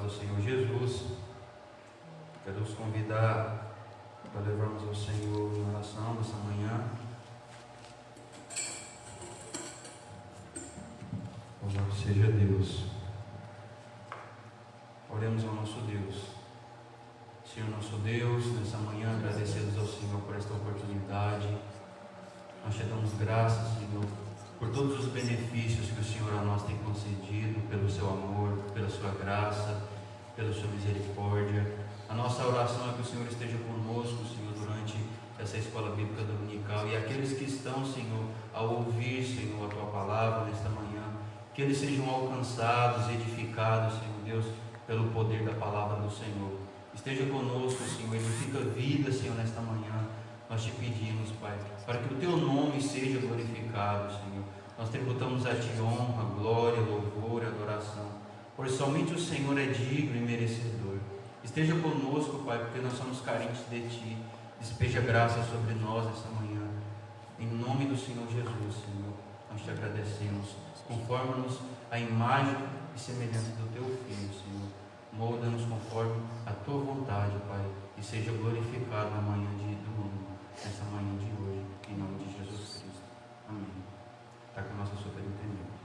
ao Senhor Jesus, quero os convidar para levarmos ao Senhor em oração nessa manhã. Louvado seja Deus. Oremos ao nosso Deus. Senhor nosso Deus, nessa manhã agradecemos ao Senhor por esta oportunidade. Nós te damos graças, Senhor, por todos os benefícios que o Senhor a nós tem concedido, pelo seu amor, pela sua graça, pela sua misericórdia. A nossa oração é que o Senhor esteja conosco, Senhor, durante essa escola bíblica dominical, e aqueles que estão, Senhor, ao ouvir, Senhor, a tua palavra nesta manhã, que eles sejam alcançados, edificados, Senhor Deus, pelo poder da palavra do Senhor. Esteja conosco, Senhor, edifica vida, Senhor, nesta manhã. Nós te pedimos, Pai, para que o teu nome seja glorificado, Senhor. Nós tributamos a ti honra, glória, louvor e adoração, pois somente o Senhor é digno e merecedor. Esteja conosco, Pai, porque nós somos carentes de ti. Despeja graça sobre nós esta manhã. Em nome do Senhor Jesus, Senhor, nós te agradecemos. Conforma-nos à imagem e semelhança do teu Filho, Senhor. Molda-nos conforme a tua vontade, Pai, e seja glorificado na manhã do mundo, nessa manhã de hoje, em nome de Jesus Cristo. Amém. Está com a nossa superintendente.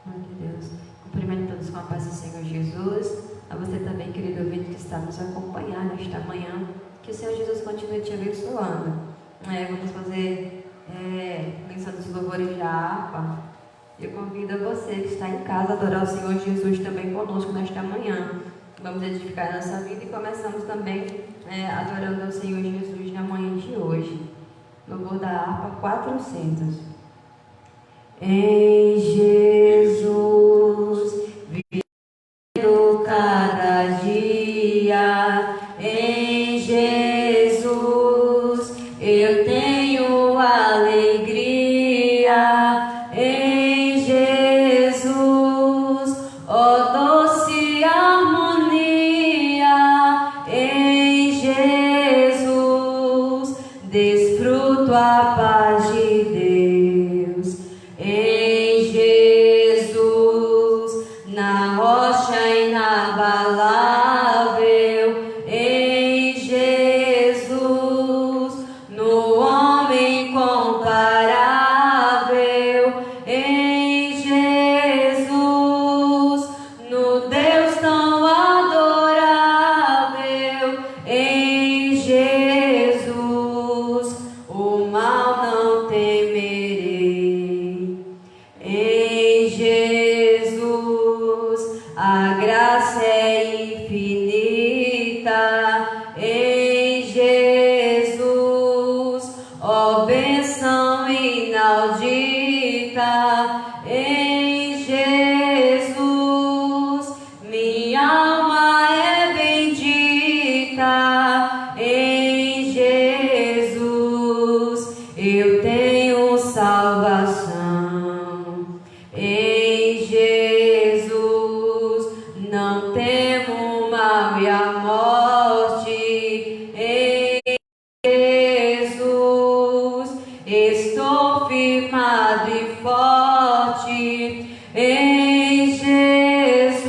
Glória a Deus. Cumprimento todos com a paz do Senhor Jesus. A você também, querido ouvinte, que está nos acompanhando esta manhã. Que o Senhor Jesus continue te abençoando. Vamos fazer menção dos louvores da harpa. Eu convido a você que está em casa a adorar o Senhor Jesus também conosco nesta manhã. Vamos edificar a nossa vida e começamos também adorando ao Senhor Jesus na manhã de hoje. Louvor da harpa 400. Em Jesus, vivendo cada dia, em Jesus, eu tenho alegria, em Jesus, ó doce harmonia, em Jesus, desfruto a paz de Deus. Em Jesus, na rocha inabalável, em Jesus, no homem comparável, em Jesus, no Deus tão adorável, em Jesus, o mal não temerei. Em Jesus, a graça é infinita. Em Jesus, ó bênção inaudita. Em Jesus, minha alma é bendita. Em Jesus, eu tenho salvação. Em Jesus, não temo o mal e a morte. Em Jesus, estou firmado e forte. Em Jesus,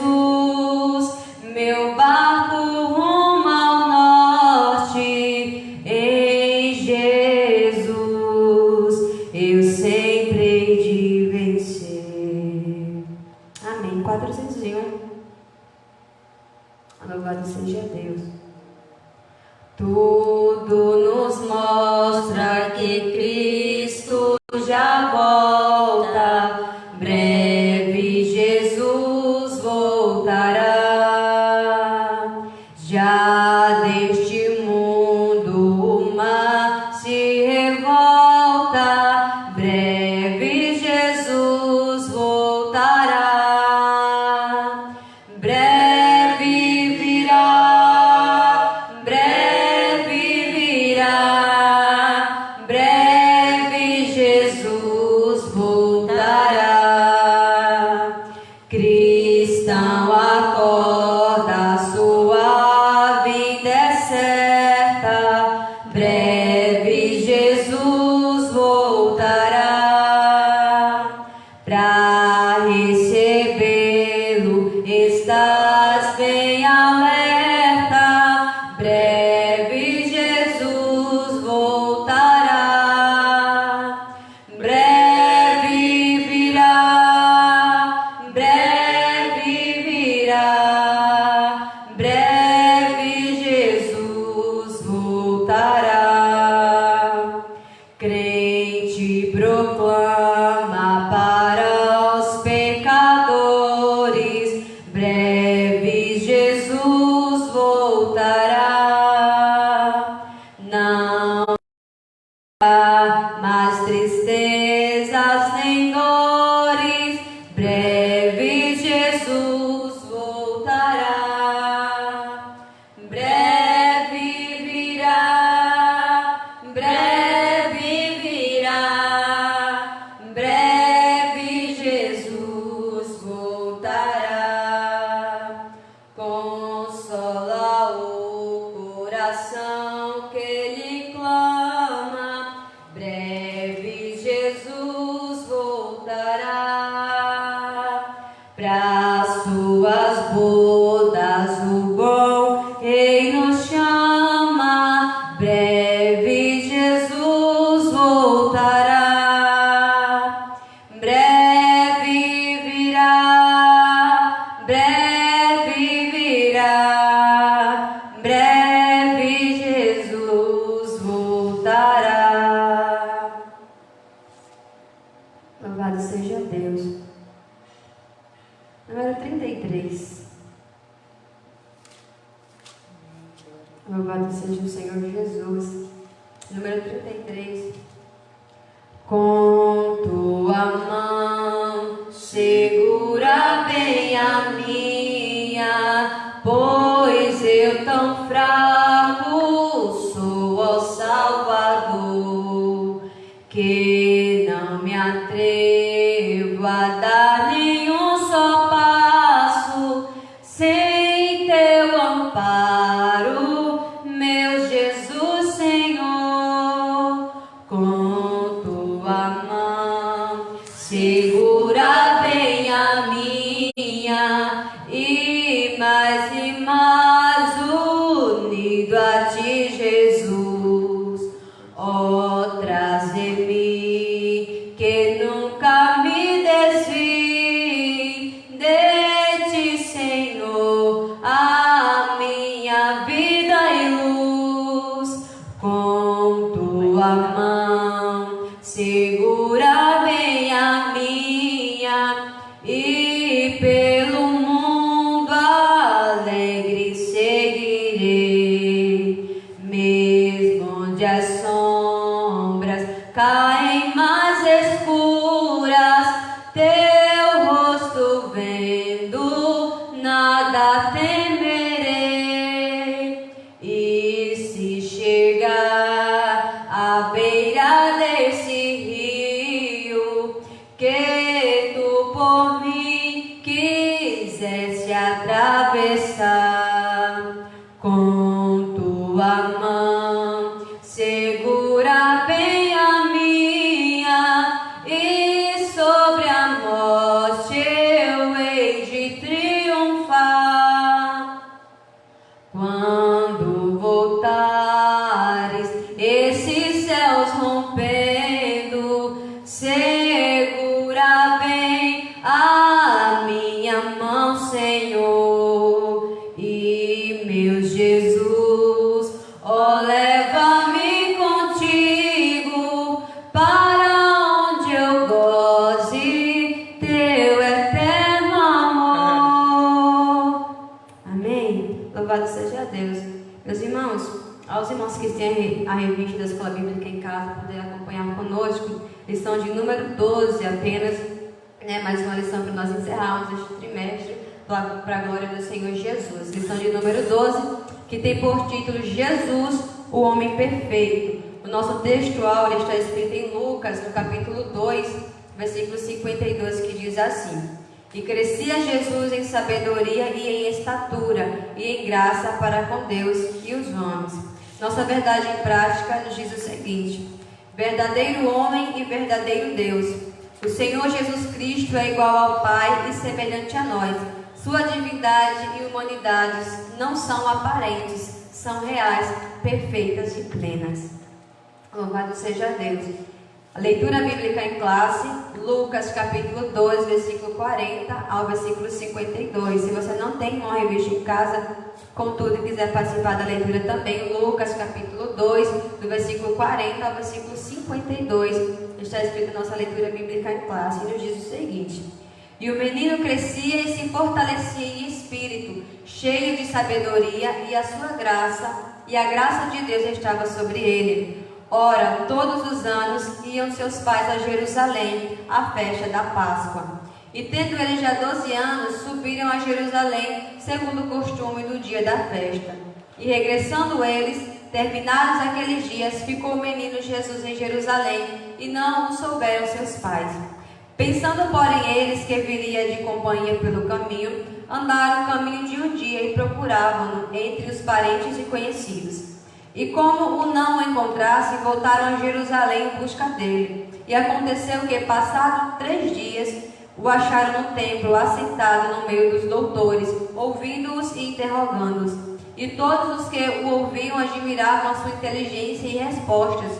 meu barco rumo ao norte. Em Jesus, eu sempre hei de vencer. Amém. 401. Louvado seja Deus. Tudo nos mostra que Cristo já volta. Breve Jesus voltará. Já deste mundo o mar se revolta. Breve Jesus voltará. Breve virá fama para os pecadores, breve Jesus voltará. Não há mais tristezas nem dores, breve Jesus voltará. Breve virá, breve virá, breve Jesus voltará. Consola o coração que ele clama, breve Jesus voltará. Para suas bodas o bom Rei nos chama, breve Jesus voltará. Breve virá, breve virá, breve Jesus voltará. Louvado seja Deus. Número 33. Louvado seja o Senhor Jesus. Número 33. Com tua mão segura bem a minha, pois eu tão fraco sou, ó Salvador, que não me atrevo a dar nenhum só passo sem teu amparo, meu Jesus Senhor. Com tua mão segura bem a minha, e mais unido a ti, Jesus. Ó, traze-me, que nunca me desvie de ti, Senhor, a minha vida e luz. Com tua mão segura bem a minha, e pelo mundo alegre seguirei, mesmo onde as sombras caem mais escuras, teu rosto vendo, nada temerei. E se chegar à beira desse rio, que tu por mim quisesse atravessar, com tua mão segura bem a minha, e sobre a morte eu hei de triunfar. Quando voltares, esses céus rompendo, segura bem a minha mão, Senhor, e meu Jesus, ó, leva-me contigo para onde eu goze teu eterno amor. Amém? Louvado seja Deus. Meus irmãos, aos irmãos que têm a revista da Escola Bíblica em casa, poder acompanhar conosco, lição de número 12 apenas, mais uma lição para nós encerrarmos este trimestre, para a glória do Senhor Jesus. Lição de número 12, que tem por título Jesus, o homem perfeito. O nosso texto áureo está escrito em Lucas, no capítulo 2, versículo 52, que diz assim: E crescia Jesus em sabedoria e em estatura e em graça para com Deus e os homens. Nossa verdade em prática nos diz o seguinte: verdadeiro homem e verdadeiro Deus. O Senhor Jesus Cristo é igual ao Pai e semelhante a nós. Sua divindade e humanidade não são aparentes, são reais, perfeitas e plenas. Louvado seja Deus. A leitura bíblica em classe, Lucas capítulo 2, versículo 40 ao versículo 52. Se você não tem uma revista em casa, Contudo, quiser participar da leitura também, Lucas capítulo 2, do versículo 40 ao versículo 52, está escrito na nossa leitura bíblica em classe, e nos diz o seguinte: E o menino crescia e se fortalecia em espírito, cheio de sabedoria, e a graça de Deus estava sobre ele. Ora, todos os anos iam seus pais a Jerusalém, à festa da Páscoa. E tendo eles já 12 anos, subiram a Jerusalém, segundo o costume do dia da festa. E regressando eles, terminados aqueles dias, ficou o menino Jesus em Jerusalém, e não o souberam seus pais. Pensando, porém, eles que viria de companhia pelo caminho, andaram o caminho de um dia e procuravam-no entre os parentes e conhecidos. E como o não encontrassem, voltaram a Jerusalém em busca dele. E aconteceu que, passados 3 dias, o acharam no templo, assentado no meio dos doutores, ouvindo-os e interrogando-os. E todos os que o ouviam admiravam a sua inteligência e respostas.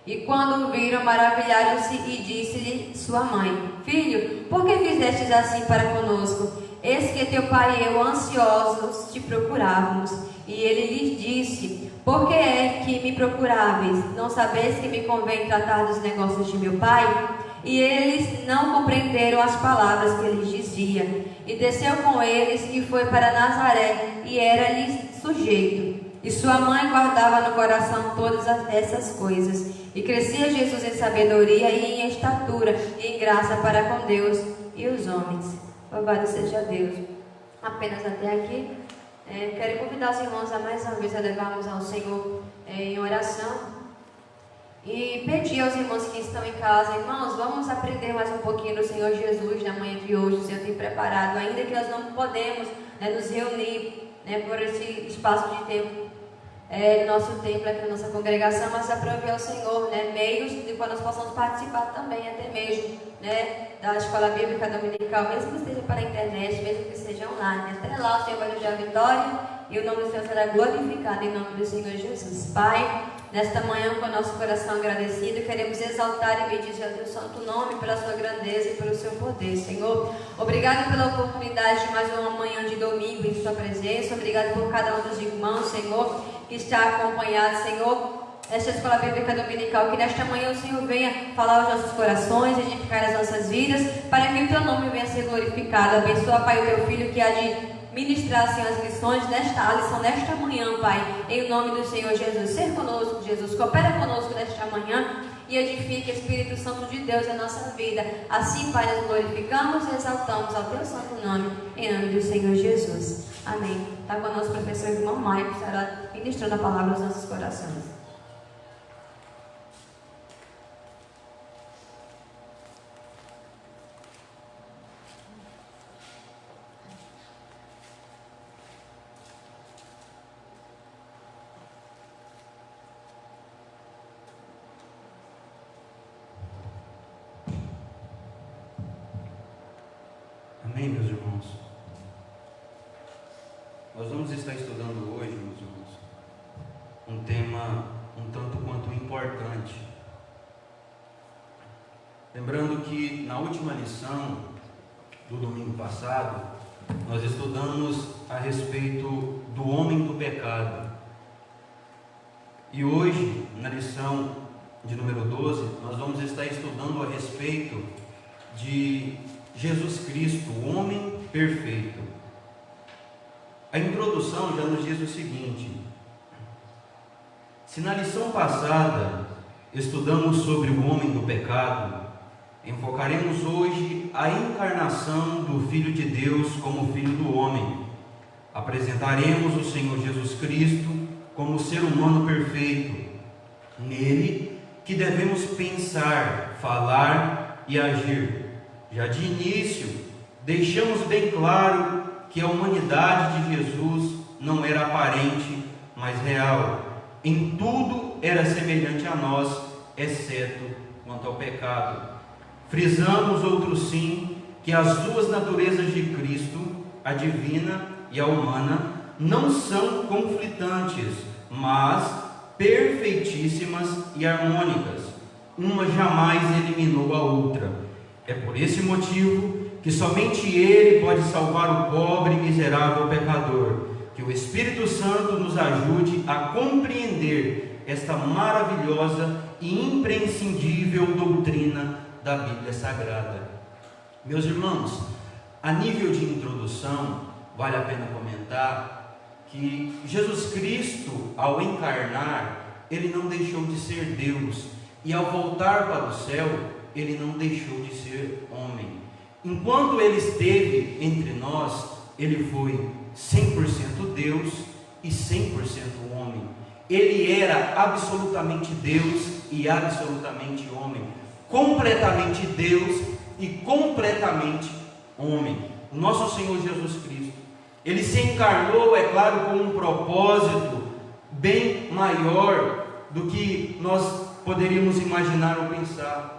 E quando o viram, maravilharam-se, e disse-lhe sua mãe: Filho, por que fizestes assim para conosco? Eis que teu pai e eu, ansiosos, te procurávamos. E ele lhes disse: Por que é que me procuráveis? Não sabeis que me convém tratar dos negócios de meu pai? E eles não compreenderam as palavras que lhes dizia. E desceu com eles e foi para Nazaré, e era-lhes sujeito. E sua mãe guardava no coração todas essas coisas. E crescia Jesus em sabedoria e em estatura e em graça para com Deus e os homens. Louvado seja Deus. Apenas até aqui. Quero convidar os irmãos a mais uma vez a levarmos ao Senhor em oração. E pedir aos irmãos que estão em casa: irmãos, vamos aprender mais um pouquinho do Senhor Jesus na manhã de hoje. O Senhor tem preparado, ainda que nós não podemos nos reunir por esse espaço de tempo no nosso templo, aqui na nossa congregação, mas aprove ao Senhor meios de que nós possamos participar também, até mesmo da escola bíblica dominical, mesmo que esteja pela internet, mesmo que seja online. Até lá o Senhor vai nos dar vitória e o nome do Senhor será glorificado em nome do Senhor Jesus. Pai, nesta manhã, com o nosso coração agradecido, queremos exaltar e bendizer o teu santo nome pela sua grandeza e pelo seu poder, Senhor. Obrigado pela oportunidade de mais uma manhã de domingo em sua presença. Obrigado por cada um dos irmãos, Senhor, que está acompanhado, Senhor, esta escola bíblica dominical. Que nesta manhã o Senhor venha falar aos nossos corações, edificar as nossas vidas, para que o teu nome venha a ser glorificado. Abençoa, Pai, o teu filho que há de ministrar, Senhor, as lição nesta manhã, Pai, em nome do Senhor Jesus. Ser conosco, Jesus, coopera conosco nesta manhã e edifique, Espírito Santo de Deus, a nossa vida. Assim, Pai, nós glorificamos e exaltamos ao teu santo nome, em nome do Senhor Jesus. Amém. Está conosco o professor irmão Maio, que estará ministrando a palavra aos nossos corações. Amém, meus irmãos? Nós vamos estar estudando hoje, meus irmãos, um tema um tanto quanto importante. Lembrando que na última lição do domingo passado, nós estudamos a respeito do homem do pecado. E hoje, na lição de número 12, nós vamos estar estudando a respeito de Jesus Cristo, o homem perfeito. A introdução já nos diz o seguinte: se na lição passada estudamos sobre o homem do pecado, enfocaremos hoje a encarnação do Filho de Deus como Filho do homem. Apresentaremos o Senhor Jesus Cristo como ser humano perfeito. Nele que devemos pensar, falar e agir. Já de início, deixamos bem claro que a humanidade de Jesus não era aparente, mas real. Em tudo era semelhante a nós, exceto quanto ao pecado. Frisamos, outro sim, que as duas naturezas de Cristo, a divina e a humana, não são conflitantes, mas perfeitíssimas e harmônicas. Uma jamais eliminou a outra. É por esse motivo que somente Ele pode salvar o pobre e miserável pecador, Que o Espírito Santo nos ajude a compreender esta maravilhosa e imprescindível doutrina da Bíblia Sagrada. Meus irmãos, a nível de introdução, vale a pena comentar que Jesus Cristo, ao encarnar, ele não deixou de ser Deus, e ao voltar para o céu, ele não deixou de ser homem. Enquanto ele esteve entre nós, ele foi 100% Deus e 100% homem. Ele era absolutamente Deus e absolutamente homem, completamente Deus e completamente homem. O nosso Senhor Jesus Cristo, ele se encarnou, é claro, com um propósito bem maior do que nós poderíamos imaginar ou pensar.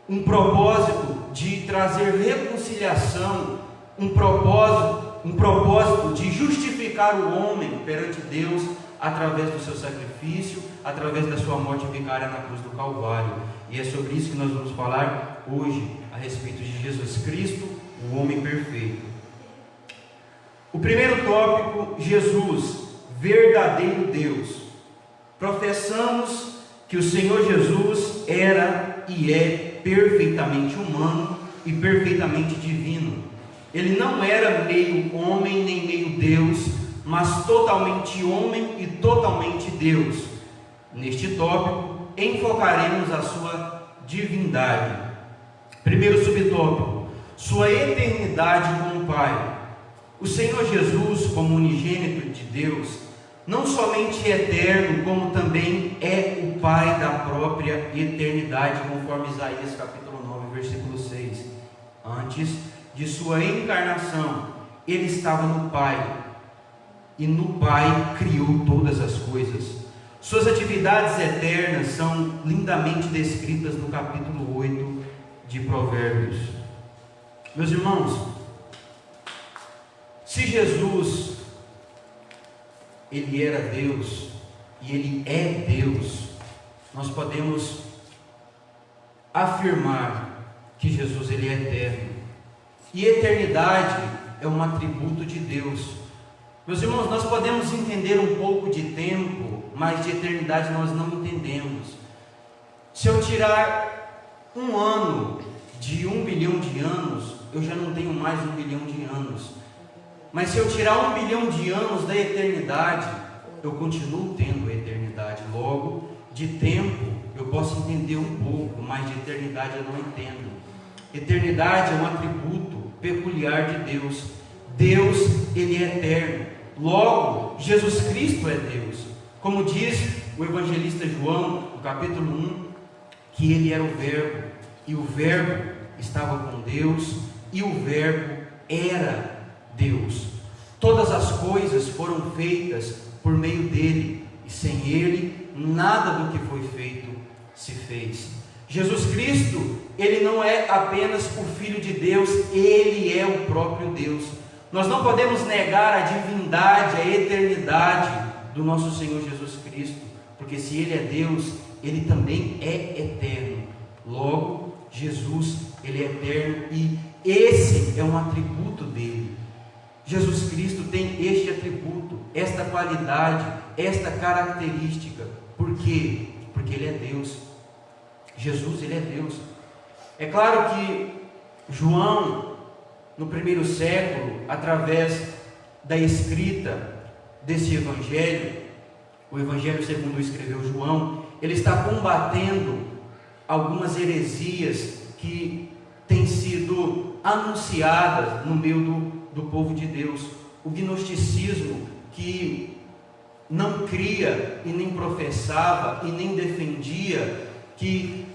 Um propósito de trazer reconciliação, um propósito de justificar o homem perante Deus através do seu sacrifício, através da sua morte vicária na cruz do Calvário. E é sobre isso que nós vamos falar hoje, a respeito de Jesus Cristo, o homem perfeito. O primeiro tópico: Jesus, verdadeiro Deus. Professamos que o Senhor Jesus era e é perfeitamente humano e perfeitamente divino. Ele não era meio homem nem meio Deus, mas totalmente homem e totalmente Deus. Neste tópico, enfocaremos a sua divindade. Primeiro subtópico: sua eternidade com o Pai. O Senhor Jesus, como unigênito de Deus, não somente é eterno, como também é o Pai da própria eternidade, conforme Isaías capítulo 9, versículo 6. Antes de sua encarnação, ele estava no Pai, e no Pai criou todas as coisas. Suas atividades eternas são lindamente descritas no capítulo 8 de Provérbios. Meus irmãos, se Jesus, ele era Deus e ele é Deus, nós podemos afirmar que Jesus, ele é eterno. E eternidade é um atributo de Deus. Meus irmãos, nós podemos entender um pouco de tempo, mas de eternidade nós não entendemos. Se eu tirar um ano de 1 bilhão de anos, eu já não tenho mais 1 bilhão de anos. Mas se eu tirar 1 bilhão de anos da eternidade, eu continuo tendo a eternidade. Logo, de tempo eu posso entender um pouco, mas de eternidade eu não entendo. Eternidade é um atributo peculiar de Deus. Deus, ele é eterno. Logo, Jesus Cristo é Deus. Como diz o evangelista João, no capítulo 1, que ele era o Verbo, e o Verbo estava com Deus, e o Verbo era Deus. Todas as coisas foram feitas por meio dele, e sem ele, nada do que foi feito se fez. Jesus Cristo, ele não é apenas o Filho de Deus, ele é o próprio Deus. Nós não podemos negar a divindade, a eternidade do nosso Senhor Jesus Cristo, porque se ele é Deus, ele também é eterno. Logo, Jesus, ele é eterno, e esse é um atributo dele. Jesus Cristo tem este atributo, esta qualidade, esta característica. Por quê? Porque ele é Deus. Jesus, ele é Deus. É claro que João, no primeiro século, através da escrita desse evangelho, o evangelho segundo escreveu João, ele está combatendo algumas heresias que têm sido anunciadas no meio do povo de Deus. O gnosticismo, que não cria e nem professava e nem defendia que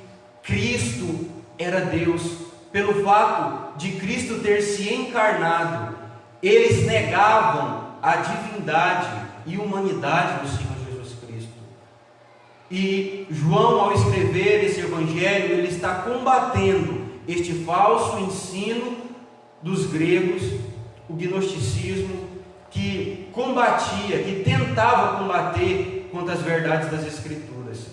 Cristo era Deus. Pelo fato de Cristo ter se encarnado, eles negavam a divindade e humanidade do Senhor Jesus Cristo. E João, ao escrever esse evangelho, ele está combatendo este falso ensino dos gregos, o gnosticismo, que combatia, que tentava combater contra as verdades das Escrituras,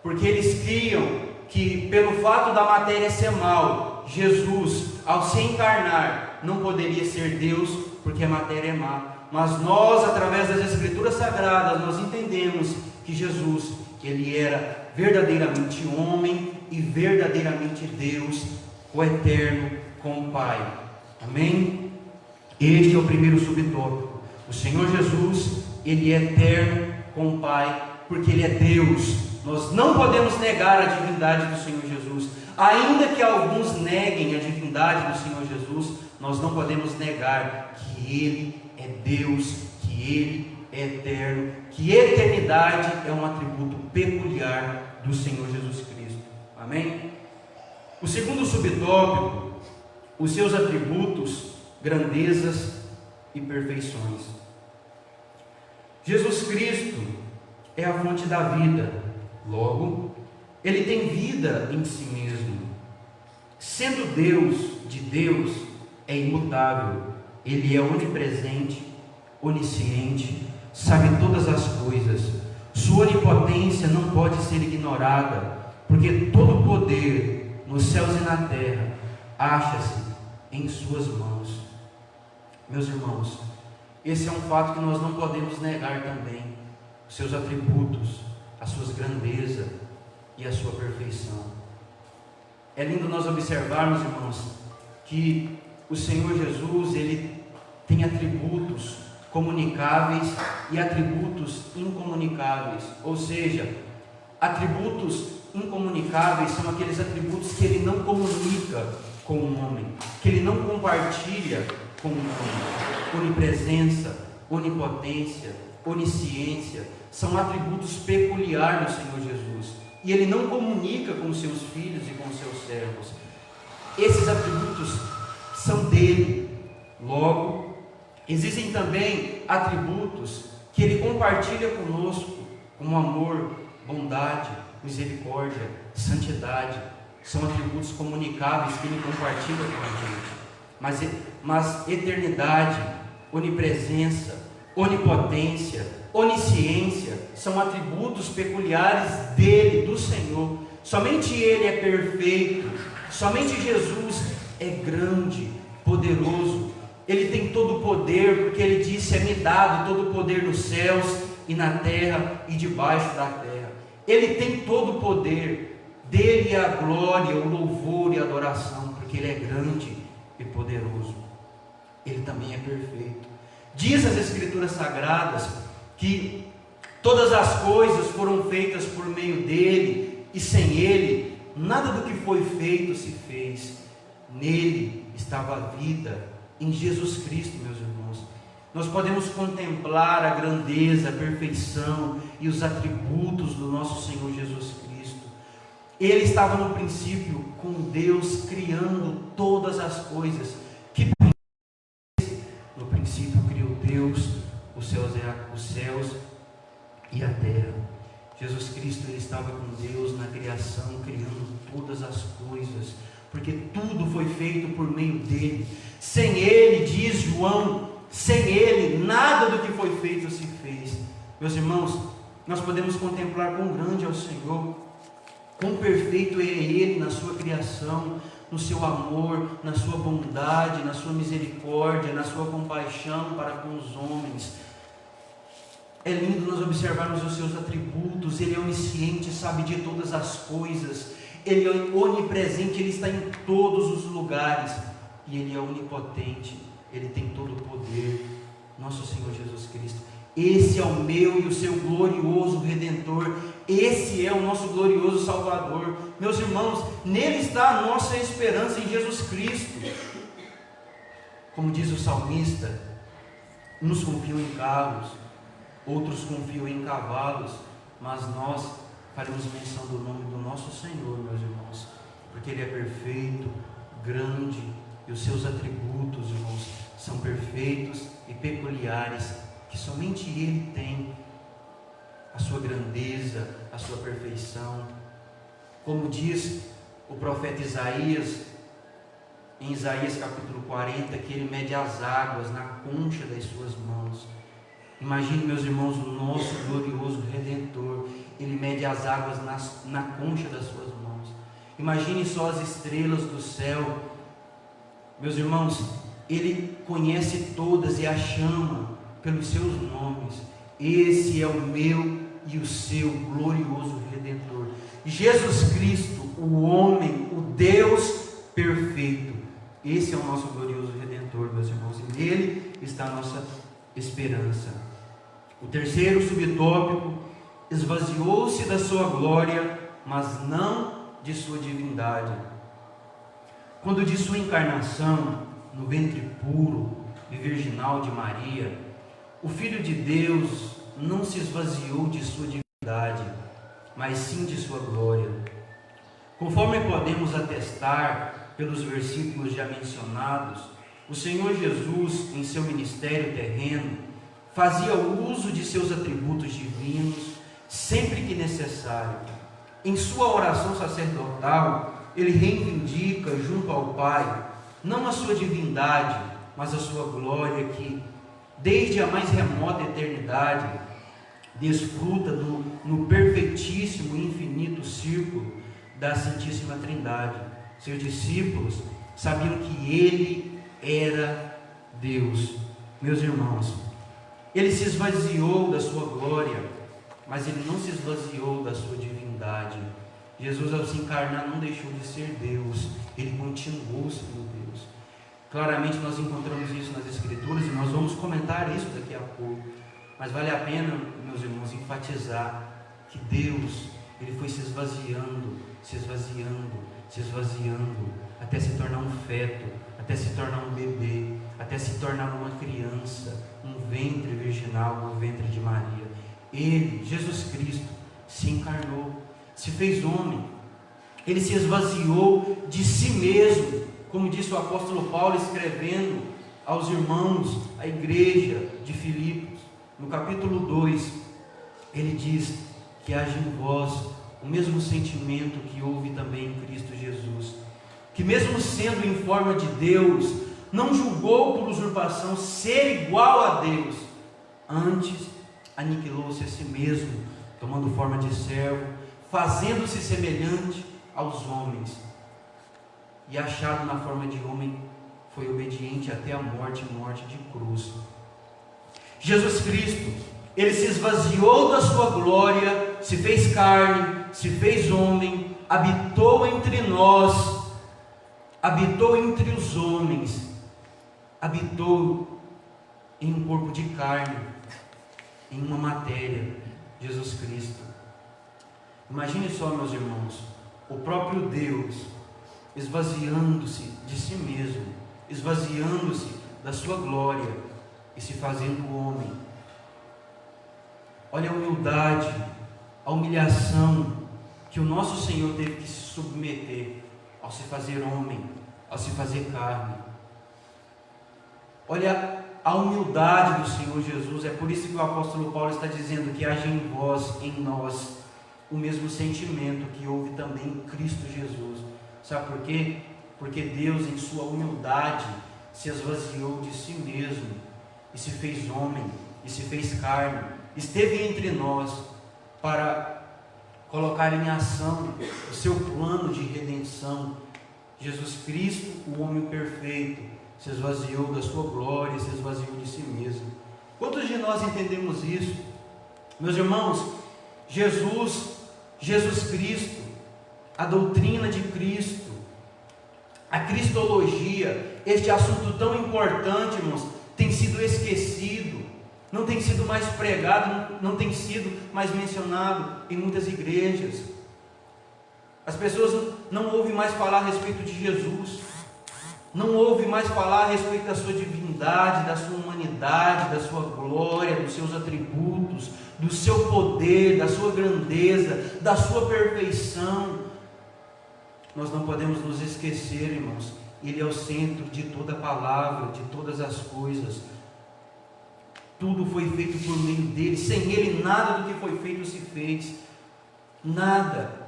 porque eles criam que pelo fato da matéria ser mal, Jesus, ao se encarnar, não poderia ser Deus, porque a matéria é má. mas nós, através das Escrituras Sagradas, nós entendemos que Jesus, ele era verdadeiramente homem e verdadeiramente Deus, o eterno com o Pai. Amém? Este é o primeiro subtópico. O Senhor Jesus, ele é eterno com o Pai, porque ele é Deus. Nós não podemos negar a divindade do Senhor Jesus. Ainda que alguns neguem a divindade do Senhor Jesus, nós não podemos negar que ele é Deus, que ele é eterno, que eternidade é um atributo peculiar do Senhor Jesus Cristo. Amém? O segundo subtópico, os seus atributos, grandezas e perfeições. Jesus Cristo é a fonte da vida, logo, ele tem vida em si mesmo. Sendo Deus de Deus, é imutável, ele é onipresente, onisciente, sabe todas as coisas. Sua onipotência não pode ser ignorada, porque todo poder nos céus e na terra acha-se em suas mãos. Meus irmãos, esse é um fato que nós não podemos negar também. Os seus atributos, a sua grandeza e a sua perfeição. É lindo nós observarmos, irmãos, que o Senhor Jesus, ele tem atributos comunicáveis e atributos incomunicáveis. Ou seja, atributos incomunicáveis são aqueles atributos que ele não comunica com o homem, que ele não compartilha com o homem. Onipresença, onipotência, onisciência são atributos peculiares do Senhor Jesus, e ele não comunica com seus filhos e com seus servos. Esses atributos são dele. Logo, existem também atributos que ele compartilha conosco, como amor, bondade, misericórdia, santidade. São atributos comunicáveis que ele compartilha com a gente. Mas eternidade, onipresença, onipotência, onisciência são atributos peculiares dele, do Senhor. Somente ele é perfeito, somente Jesus é grande, poderoso. Ele tem todo o poder, porque ele disse: é-me dado todo o poder nos céus e na terra e debaixo da terra. Ele tem todo o poder. Dele é a glória, o louvor e a adoração, porque ele é grande e poderoso. Ele também é perfeito. Diz as Escrituras Sagradas que todas as coisas foram feitas por meio dele, e sem ele nada do que foi feito se fez. Nele estava a vida, em Jesus Cristo, meus irmãos. Nós podemos contemplar a grandeza, a perfeição e os atributos do nosso Senhor Jesus Cristo. Ele estava no princípio com Deus, criando todas as coisas. Que no princípio criou Deus os céus e a terra. Jesus Cristo, ele estava com Deus na criação, criando todas as coisas, porque tudo foi feito por meio dele. Sem ele, diz João, sem ele nada do que foi feito se fez. Meus irmãos, nós podemos contemplar quão grande é o Senhor, quão perfeito é ele na sua criação, no seu amor, na sua bondade, na sua misericórdia, na sua compaixão para com os homens. É lindo nós observarmos os seus atributos. Ele é onisciente, sabe de todas as coisas. Ele é onipresente, ele está em todos os lugares. E ele é onipotente, ele tem todo o poder. Nosso Senhor Jesus Cristo. Esse é o meu e o seu glorioso Redentor. Esse é o nosso glorioso Salvador. Meus irmãos, nele está a nossa esperança, em Jesus Cristo. Como diz o salmista, uns confiam em carros, outros confiam em cavalos, mas nós faremos menção do nome do nosso Senhor, meus irmãos, porque ele é perfeito, grande, e os seus atributos, irmãos, são perfeitos e peculiares, que somente ele tem. A sua grandeza, a sua perfeição. Como diz o profeta Isaías, em Isaías capítulo 40, que ele mede as águas na concha das suas mãos. Imagine, meus irmãos, o nosso glorioso Redentor, ele mede as águas na concha das suas mãos. Imagine só as estrelas do céu. Meus irmãos, ele conhece todas e as chama pelos seus nomes. Esse é o meu e o seu glorioso Redentor, Jesus Cristo, o homem, o Deus perfeito. Esse é o nosso glorioso Redentor, meus irmãos, e nele está a nossa esperança. O terceiro subtópico: esvaziou-se da sua glória, mas não de sua divindade. Quando de sua encarnação no ventre puro e virginal de Maria, o Filho de Deus não se esvaziou de sua divindade, mas sim de sua glória. Conforme podemos atestar pelos versículos já mencionados, o Senhor Jesus, em seu ministério terreno, fazia uso de seus atributos divinos sempre que necessário. Em sua oração sacerdotal, ele reivindica junto ao Pai não a sua divindade, mas a sua glória, que desde a mais remota eternidade desfruta no perfeitíssimo e infinito círculo da Santíssima Trindade. Seus discípulos sabiam que ele era Deus. Meus irmãos, ele se esvaziou da sua glória, mas ele não se esvaziou da sua divindade. Jesus, ao se encarnar, não deixou de ser Deus, ele continuou sendo Deus. Claramente nós encontramos isso nas Escrituras e nós vamos comentar isso daqui a pouco, mas vale a pena, meus irmãos, enfatizar que Deus, ele foi se esvaziando, até se tornar um feto, até se tornar um bebê, até se tornar uma criança, um ventre virginal, um ventre de Maria. Ele, Jesus Cristo, se encarnou, se fez homem, ele se esvaziou de si mesmo, como disse o apóstolo Paulo escrevendo aos irmãos, à igreja de Filipos, no capítulo 2, ele diz que haja em vós o mesmo sentimento que houve também em Cristo Jesus, que mesmo sendo em forma de Deus, não julgou por usurpação ser igual a Deus, antes aniquilou-se a si mesmo, tomando forma de servo, fazendo-se semelhante aos homens, e achado na forma de homem, foi obediente até a morte de cruz. Jesus Cristo, ele se esvaziou da sua glória, se fez carne, se fez homem, habitou entre nós, habitou entre os homens, habitou em um corpo de carne, em uma matéria, Jesus Cristo. Imagine só, meus irmãos, o próprio Deus esvaziando-se de si mesmo, esvaziando-se da sua glória e se fazendo homem. Olha a humildade, a humilhação que o nosso Senhor teve que se submeter ao se fazer homem, ao se fazer carne. Olha a humildade do Senhor Jesus. É por isso que o apóstolo Paulo está dizendo que haja em vós, em nós, o mesmo sentimento que houve também em Cristo Jesus. Sabe por quê? Porque Deus, em sua humildade, se esvaziou de si mesmo e se fez homem, e se fez carne, esteve entre nós para colocar em ação o seu plano de redenção. Jesus Cristo, o homem perfeito, se esvaziou da sua glória, se esvaziou de si mesmo. Quantos de nós entendemos isso? Meus irmãos, Jesus Cristo, a doutrina de Cristo, a cristologia, este assunto tão importante, irmãos, tem sido esquecido, não tem sido mais pregado, não tem sido mais mencionado em muitas igrejas. As pessoas não ouvem mais falar a respeito de Jesus, não ouvem mais falar a respeito da sua divindade, da sua humanidade, da sua glória, dos seus atributos, do seu poder, da sua grandeza, da sua perfeição. Nós não podemos nos esquecer, irmãos, ele é o centro de toda a palavra, de todas as coisas. Tudo foi feito por meio dele, sem ele nada do que foi feito se fez. Nada.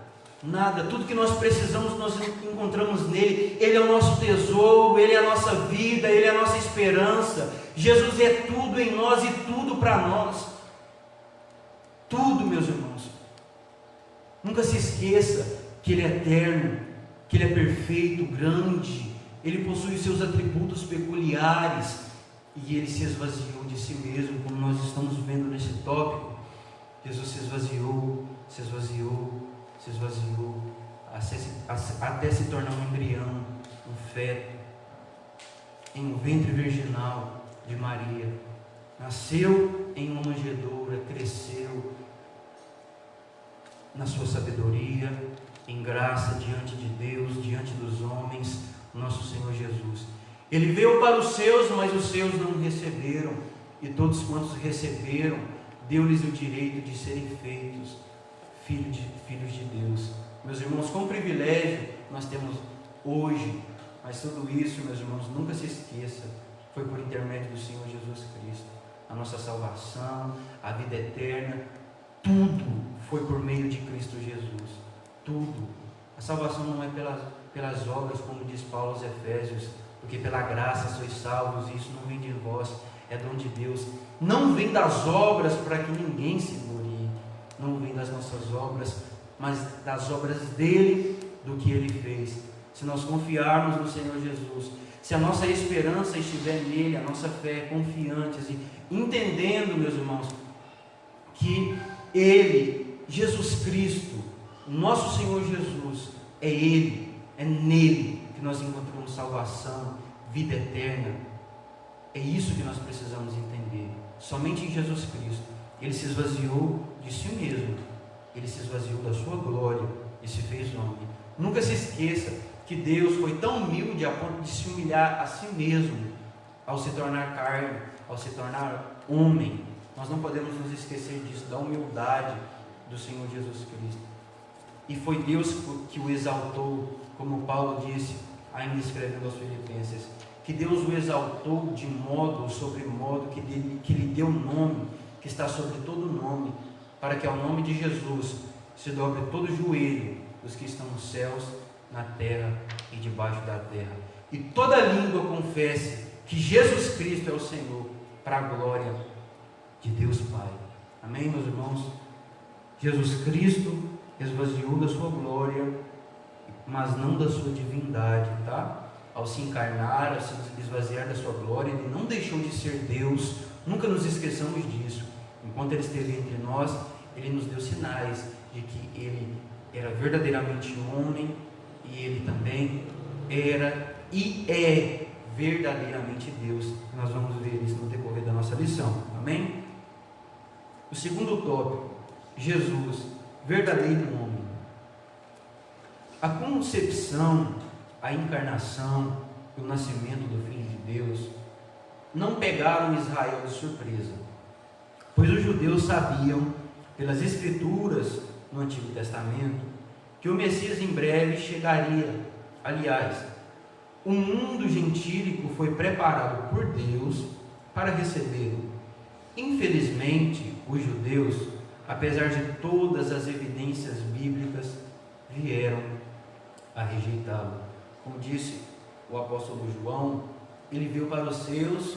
Tudo que nós precisamos nós encontramos nele. Ele é o nosso tesouro, ele é a nossa vida, ele é a nossa esperança. Jesus é tudo em nós e tudo para nós. Tudo, meus irmãos. Nunca se esqueça que ele é eterno, que ele é perfeito, grande. Ele possui seus atributos peculiares e Ele se esvaziou de si mesmo, como nós estamos vendo nesse tópico. Jesus se esvaziou, se esvaziou, se esvaziou, até se tornar um embrião, um feto, em um ventre virginal de Maria. Nasceu em uma manjedoura, cresceu na sua sabedoria, em graça diante de Deus, diante dos homens, nosso Senhor Jesus. Ele veio para os seus, mas os seus não o receberam, e todos quantos receberam, deu-lhes o direito de serem feitos filhos de Deus. Meus irmãos, com privilégio nós temos hoje, mas tudo isso, meus irmãos, nunca se esqueça, foi por intermédio do Senhor Jesus Cristo. A nossa salvação, a vida eterna, tudo foi por meio de Cristo Jesus. Tudo. A salvação não é pelas obras, como diz Paulo aos Efésios, porque pela graça sois salvos, e isso não vem de vós, é dom de Deus. Não vem das obras para que ninguém se glorie, não vem das nossas obras, mas das obras dele, do que ele fez. Se nós confiarmos no Senhor Jesus, se a nossa esperança estiver nele, a nossa fé confiantes e entendendo, meus irmãos, que ele, Jesus Cristo, nosso Senhor Jesus, é ele, é nele que nós encontramos salvação, vida eterna. É isso que nós precisamos entender. Somente em Jesus Cristo. Ele se esvaziou de si mesmo, ele se esvaziou da sua glória e se fez homem. Nunca se esqueça que Deus foi tão humilde a ponto de se humilhar a si mesmo ao se tornar carne, ao se tornar homem. Nós não podemos nos esquecer disso, da humildade do Senhor Jesus Cristo. E foi Deus que o exaltou, como Paulo disse, ainda escrevendo aos Filipenses, que Deus o exaltou de modo, sobre modo, que lhe deu um nome, que está sobre todo nome, para que ao nome de Jesus se dobre todo joelho dos que estão nos céus, na terra e debaixo da terra, e toda língua confesse que Jesus Cristo é o Senhor, para a glória de Deus Pai. Amém, meus irmãos? Jesus Cristo esvaziou da sua glória, mas não da sua divindade, tá? Ao se encarnar, ao se esvaziar da sua glória, ele não deixou de ser Deus. Nunca nos esqueçamos disso. Enquanto ele esteve entre nós, ele nos deu sinais de que ele era verdadeiramente homem, e ele também era e é verdadeiramente Deus. Nós vamos ver isso no decorrer da nossa lição. Amém? O segundo tópico, Jesus, verdadeiro homem. A concepção, a encarnação e o nascimento do Filho de Deus não pegaram Israel de surpresa, pois os judeus sabiam, pelas Escrituras no Antigo Testamento, que o Messias em breve chegaria. Aliás, o mundo gentílico foi preparado por Deus para recebê-lo. Infelizmente, os judeus, apesar de todas as evidências bíblicas, vieram a rejeitá-lo. Como disse o apóstolo João, ele veio para os seus,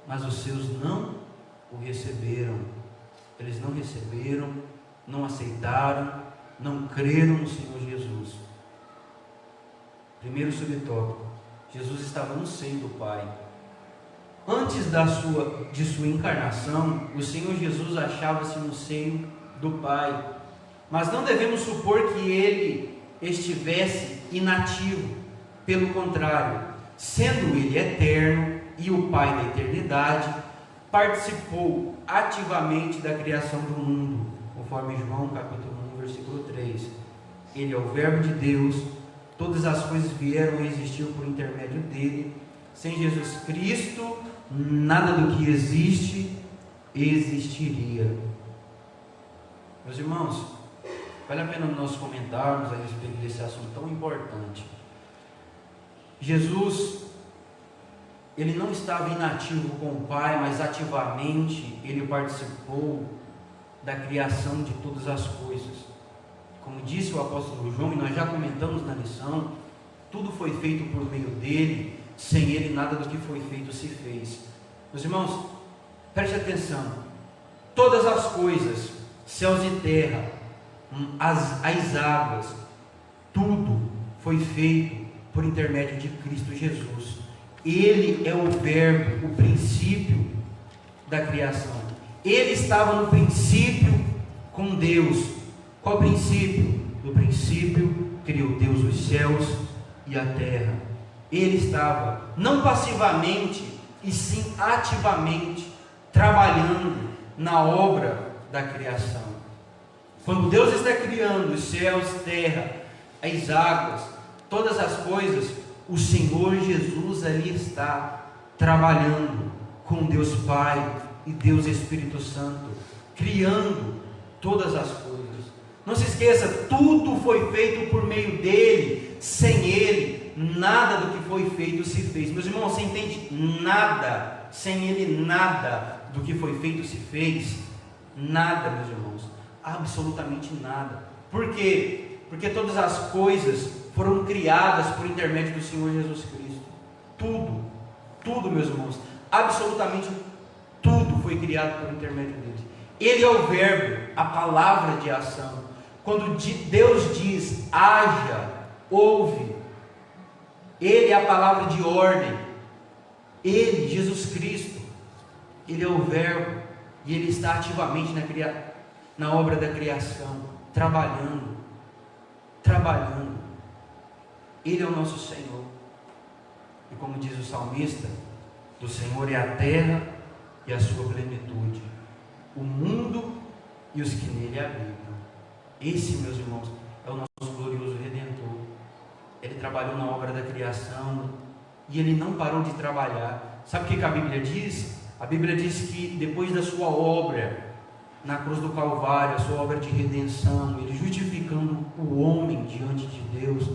mas os seus não o receberam. Eles não receberam, não aceitaram, não creram no Senhor Jesus. Primeiro subtópico: Jesus estava no seio do Pai. Antes de sua encarnação, o Senhor Jesus achava-se no seio do Pai. Mas não devemos supor que ele estivesse inativo. Pelo contrário, sendo ele eterno e o Pai da eternidade, participou ativamente da criação do mundo, conforme João capítulo 1, versículo 3. Ele é o Verbo de Deus, todas as coisas vieram a existir por intermédio dele. Sem Jesus Cristo, nada do que existe existiria. Meus irmãos, vale a pena nós comentarmos a respeito desse assunto tão importante. Jesus, ele não estava inativo com o Pai, mas ativamente ele participou da criação de todas as coisas. Como disse o apóstolo João, e nós já comentamos na lição, tudo foi feito por meio dele, sem ele nada do que foi feito se fez. Meus irmãos, preste atenção, todas as coisas, céus e terra, as águas, tudo foi feito por intermédio de Cristo Jesus. Ele é o verbo, o princípio da criação. Ele estava no princípio com Deus. Qual princípio? No princípio criou Deus os céus e a terra. Ele estava não passivamente, e sim ativamente trabalhando na obra da criação. Quando Deus está criando os céus, terra, as águas, todas as coisas, o Senhor Jesus ali está trabalhando com Deus Pai e Deus Espírito Santo, criando todas as coisas. Não se esqueça, tudo foi feito por meio dele. Sem ele, nada do que foi feito se fez. Meus irmãos, você entende? Nada, sem ele, nada do que foi feito se fez. Nada, meus irmãos, absolutamente nada. Por quê? Porque todas as coisas foram criadas por intermédio do Senhor Jesus Cristo. Tudo, meus irmãos, absolutamente tudo foi criado por intermédio dele. Ele é o verbo, a palavra de ação. Quando Deus diz haja, ouve, ele é a palavra de ordem. Ele, Jesus Cristo, ele é o verbo, e ele está ativamente na obra da criação, trabalhando. Ele é o nosso Senhor. E como diz o salmista, do Senhor é a terra e a sua plenitude, o mundo e os que nele habitam. Esse, meus irmãos, é o nosso glorioso Redentor. Ele trabalhou na obra da criação e ele não parou de trabalhar. Sabe o que a Bíblia diz? A Bíblia diz que depois da sua obra na cruz do Calvário, a sua obra de redenção, ele justificando o homem diante de Deus,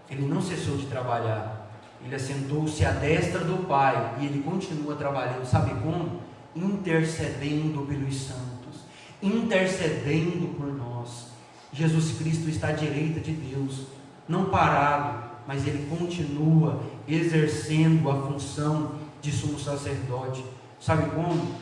ele não cessou de trabalhar. Ele assentou-se à destra do Pai e ele continua trabalhando. Sabe como? Intercedendo pelos santos, intercedendo por nós. Jesus Cristo está à direita de Deus, não parado, mas ele continua exercendo a função de sumo sacerdote. Sabe como?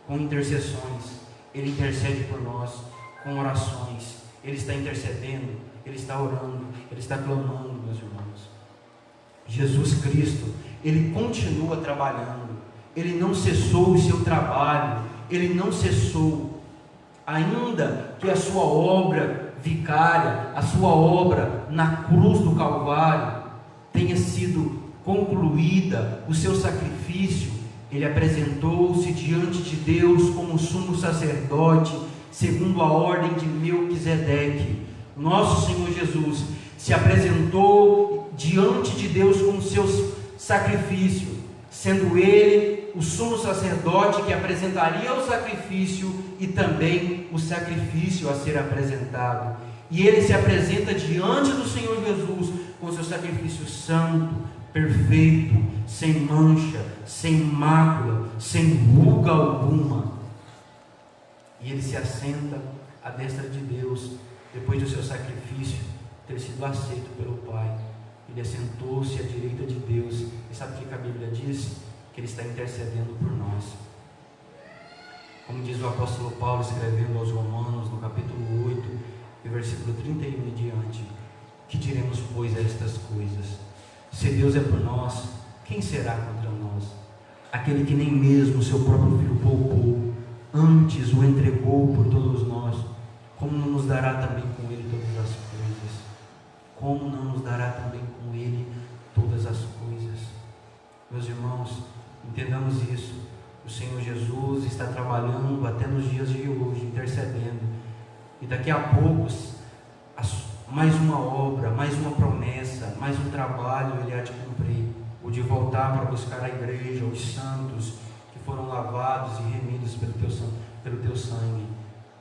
Com intercessões. Ele intercede por nós, com orações. Ele está intercedendo, ele está orando, ele está clamando, meus irmãos. Jesus Cristo, ele continua trabalhando, ele não cessou o seu trabalho, ele não cessou, ainda que a sua obra vicária, a sua obra na cruz do Calvário tenha sido concluída, o seu sacrifício, ele apresentou-se diante de Deus como sumo sacerdote, segundo a ordem de Melquisedeque. Nosso Senhor Jesus se apresentou diante de Deus com o seu sacrifício, sendo ele o sumo sacerdote que apresentaria o sacrifício e também o sacrifício a ser apresentado. E ele se apresenta diante do Senhor Jesus com o seu sacrifício santo, perfeito, sem mancha, sem mácula, sem ruga alguma. E ele se assenta à destra de Deus, depois do seu sacrifício ter sido aceito pelo Pai. Ele assentou-se à direita de Deus. E sabe o que a Bíblia diz? Que ele está intercedendo por nós. Como diz o apóstolo Paulo escrevendo aos Romanos, no capítulo 8, e versículo 31 em diante: que diremos, pois, a estas coisas? Se Deus é por nós, quem será contra nós? Aquele que nem mesmo o seu próprio Filho poupou, antes o entregou por todos nós, como não nos dará também com ele todas as coisas? Como não nos dará também com ele todas as coisas? Meus irmãos, entendamos isso. O Senhor Jesus está trabalhando até nos dias de hoje, intercedendo. E daqui a pouco, mais uma obra, mais uma promessa, mais um trabalho ele há de cumprir. O de voltar para buscar a igreja, os santos que foram lavados e remidos pelo teu sangue.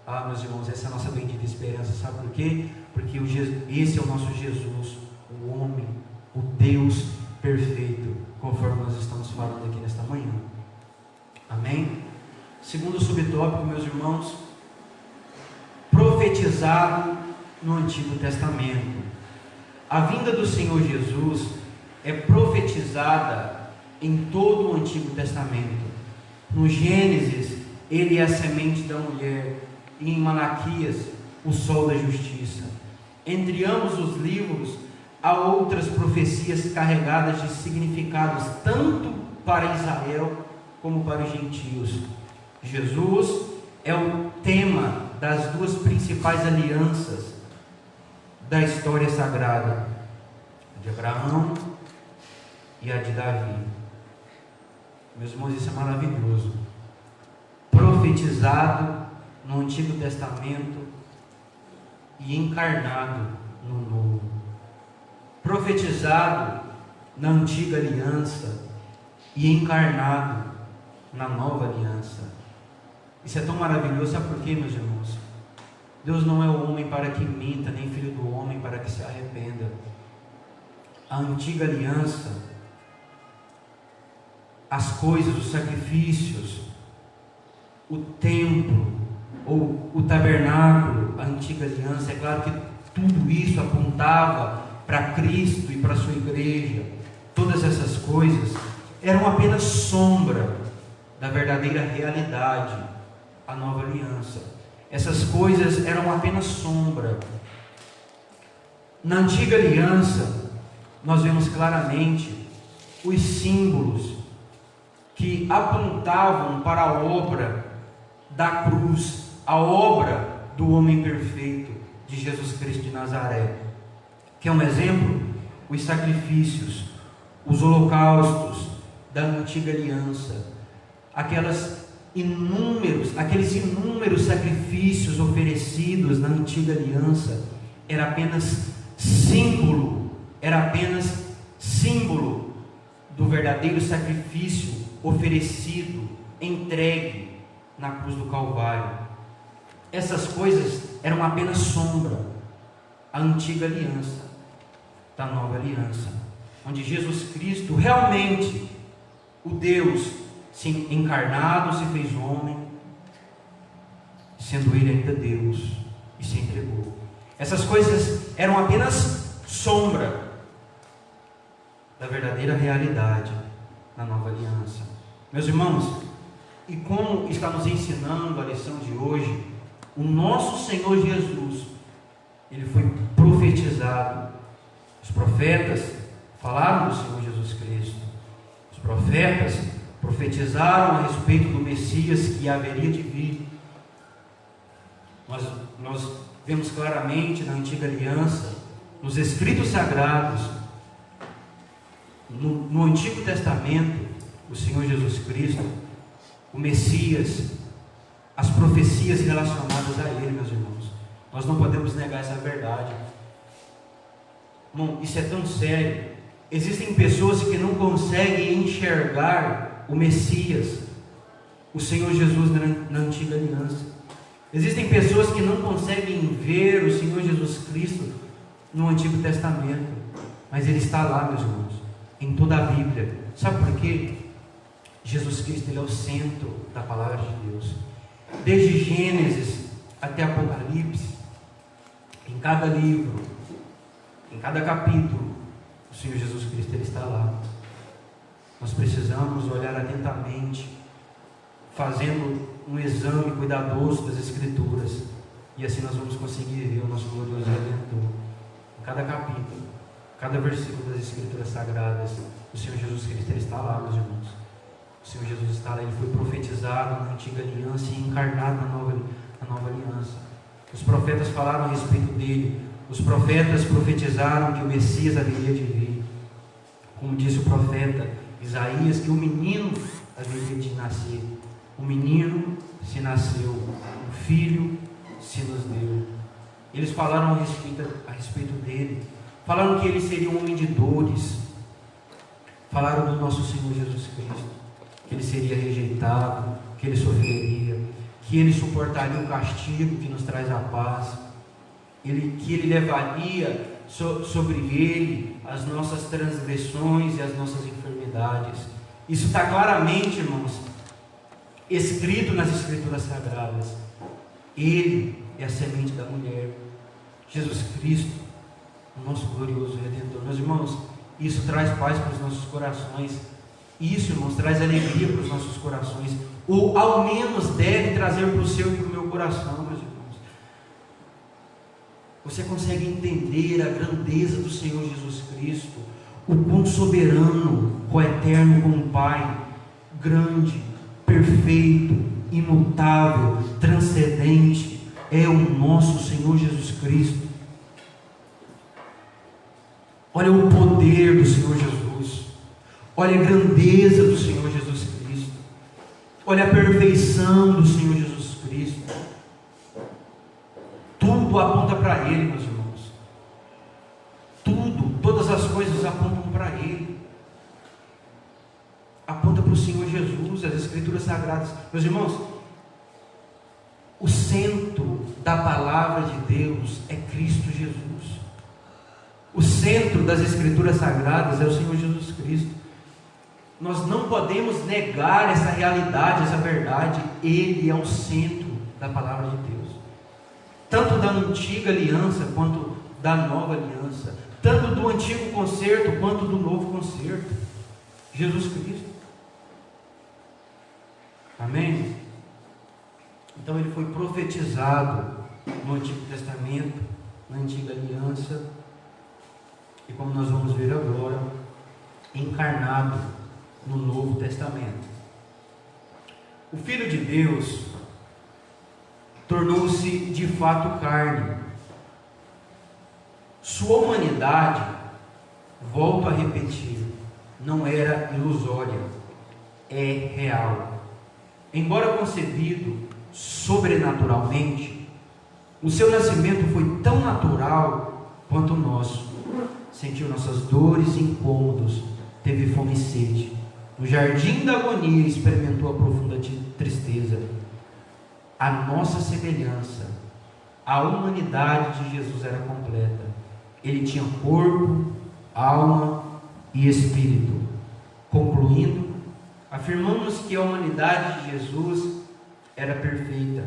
Ah, meus irmãos, essa é a nossa bendita esperança. Sabe por quê? Porque esse é o nosso Jesus, o homem, o Deus perfeito, conforme nós estamos falando aqui nesta manhã. Amém? Segundo subtópico, meus irmãos, profetizado no Antigo Testamento. A vinda do Senhor Jesus é profetizada em todo o Antigo Testamento. No Gênesis, ele é a semente da mulher, e em Malaquias, o sol da justiça. Entre ambos os livros, há outras profecias carregadas de significados tanto para Israel como para os gentios. Jesus é o tema das duas principais alianças da história sagrada, a de Abraão e a de Davi. Meus irmãos, isso é maravilhoso. Profetizado no Antigo Testamento e encarnado no Novo. Profetizado na Antiga Aliança e encarnado na Nova Aliança. Isso é tão maravilhoso, sabe por quê, meus irmãos? Deus não é o homem para que minta, nem filho do homem para que se arrependa. A Antiga Aliança, as coisas, os sacrifícios, o templo ou o tabernáculo, a Antiga Aliança, é claro que tudo isso apontava para Cristo e para a sua igreja. Todas essas coisas eram apenas sombra da verdadeira realidade, a Nova Aliança. Essas coisas eram apenas sombra. Na Antiga Aliança, nós vemos claramente os símbolos que apontavam para a obra da cruz, a obra do homem perfeito de Jesus Cristo de Nazaré. Que é um exemplo? Os sacrifícios, os holocaustos da Antiga Aliança, aqueles inúmeros sacrifícios oferecidos na Antiga Aliança, era apenas símbolo do verdadeiro sacrifício oferecido, entregue na cruz do Calvário. Essas coisas eram apenas sombra, a Antiga Aliança da Nova Aliança, onde Jesus Cristo realmente, o Deus se encarnado, se fez homem, sendo Ele ainda Deus, e se entregou. Essas coisas eram apenas sombra da verdadeira realidade na Nova Aliança. Meus irmãos, e como está nos ensinando a lição de hoje, o nosso Senhor Jesus, Ele foi profetizado. Os profetas falaram do Senhor Jesus Cristo. Os profetas profetizaram a respeito do Messias que haveria de vir. Nós vemos claramente na Antiga Aliança, nos escritos sagrados, no Antigo Testamento, o Senhor Jesus Cristo, o Messias, as profecias relacionadas a Ele, meus irmãos. Nós não podemos negar essa verdade. Irmão, isso é tão sério. Existem pessoas que não conseguem enxergar o Messias, o Senhor Jesus na Antiga Aliança. Existem pessoas que não conseguem ver o Senhor Jesus Cristo no Antigo Testamento, mas Ele está lá, meus irmãos, em toda a Bíblia. Sabe por quê? Jesus Cristo, Ele é o centro da palavra de Deus. Desde Gênesis até Apocalipse, em cada livro, em cada capítulo, o Senhor Jesus Cristo, Ele está lá. Nós precisamos olhar atentamente, fazendo um exame cuidadoso das Escrituras, e assim nós vamos conseguir ver o nosso glorioso Redentor. Em cada capítulo, cada versículo das Escrituras Sagradas, o Senhor Jesus Cristo, Ele está lá, meus irmãos. O Senhor Jesus está lá, Ele foi profetizado na Antiga Aliança e encarnado na Nova Aliança. Os profetas falaram a respeito dele. Os profetas profetizaram que o Messias haveria de vir. Como disse o profeta Isaías, que o menino haveria de nascer. O menino se nasceu, o filho se nos deu. Eles falaram a respeito dele. Falaram que ele seria um homem de dores. Falaram do nosso Senhor Jesus Cristo, que ele seria rejeitado, que ele sofreria, que ele suportaria o castigo que nos traz a paz, que ele levaria sobre ele as nossas transgressões e as nossas enfermidades. Isso está claramente, irmãos, escrito nas Escrituras Sagradas. Ele é a semente da mulher, Jesus Cristo, o nosso glorioso Redentor. Meus irmãos, isso traz paz para os nossos corações. Isso, irmãos, traz alegria para os nossos corações, ou ao menos deve trazer para o seu e para o meu coração, meus irmãos. Você consegue entender a grandeza do Senhor Jesus Cristo, o quão soberano, coeterno como Pai, grande, perfeito, imutável, transcendente, é o nosso Senhor Jesus Cristo. Olha o poder do Senhor Jesus, olha a grandeza do Senhor Jesus Cristo, olha a perfeição do Senhor Jesus Cristo. Tudo aponta para Ele, meus irmãos. Tudo, todas as coisas apontam para Ele. Aponta para o Senhor Jesus, as Escrituras Sagradas. Meus irmãos, o centro da palavra de Deus é Cristo Jesus. O centro das Escrituras Sagradas é o Senhor Jesus Cristo. Nós não podemos negar essa realidade, essa verdade. Ele é o centro da palavra de Deus, tanto da antiga aliança quanto da nova aliança, tanto do antigo concerto quanto do novo concerto. Jesus Cristo. Amém? Então ele foi profetizado no Antigo Testamento, na antiga aliança, e como nós vamos ver agora, encarnado no Novo Testamento. O Filho de Deus tornou-se de fato carne. Sua humanidade, volto a repetir, não era ilusória, é real. Embora concebido sobrenaturalmente, o seu nascimento foi tão natural quanto o nosso. Sentiu nossas dores e incômodos, teve fome e sede. No jardim da agonia experimentou a profunda tristeza. A nossa semelhança, a humanidade de Jesus era completa. Ele tinha corpo, alma e espírito. Concluindo, afirmamos que a humanidade de Jesus era perfeita,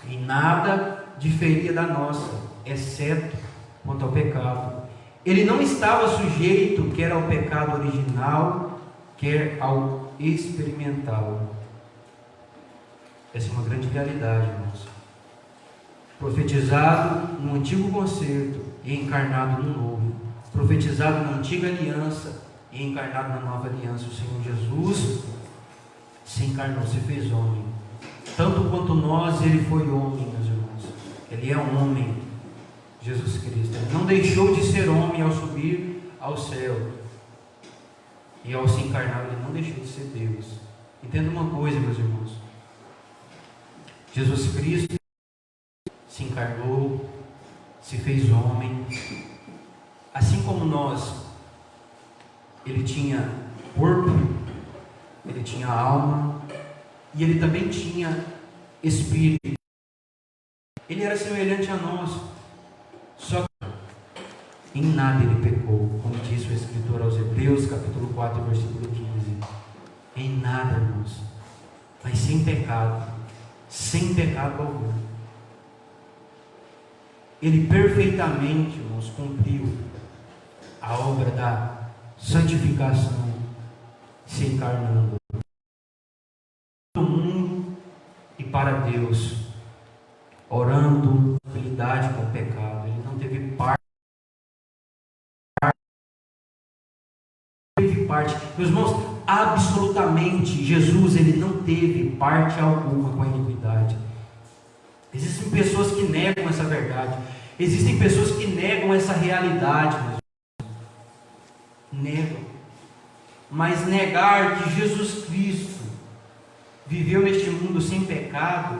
em nada diferia da nossa, exceto quanto ao pecado. Ele não estava sujeito quer ao pecado original, quer ao experimental. Essa é uma grande realidade, irmãos. Profetizado no antigo concerto e encarnado no novo. Profetizado na antiga aliança e encarnado na nova aliança. O Senhor Jesus se encarnou, se fez homem. Tanto quanto nós, Ele foi homem, meus irmãos. Ele é um homem, Jesus Cristo. Ele não deixou de ser homem ao subir ao céu. E ao se encarnar, Ele não deixou de ser Deus. Entenda uma coisa, meus irmãos. Jesus Cristo se encarnou, se fez homem. Assim como nós, Ele tinha corpo, Ele tinha alma, e Ele também tinha espírito. Ele era semelhante a nós, só que em nada Ele pecou, como diz o escritor aos Hebreus, capítulo 4, versículo 15. Em nada, irmãos, mas sem pecado algum. Ele perfeitamente, irmãos, cumpriu a obra da santificação, se encarnando do mundo e para Deus, orando com habilidade com o pecado. Ele não teve parte. Meus irmãos, absolutamente, Jesus, Ele não teve parte alguma com a iniquidade. Existem pessoas que negam essa verdade. Existem pessoas que negam essa realidade. Negam. Mas negar que Jesus Cristo viveu neste mundo sem pecado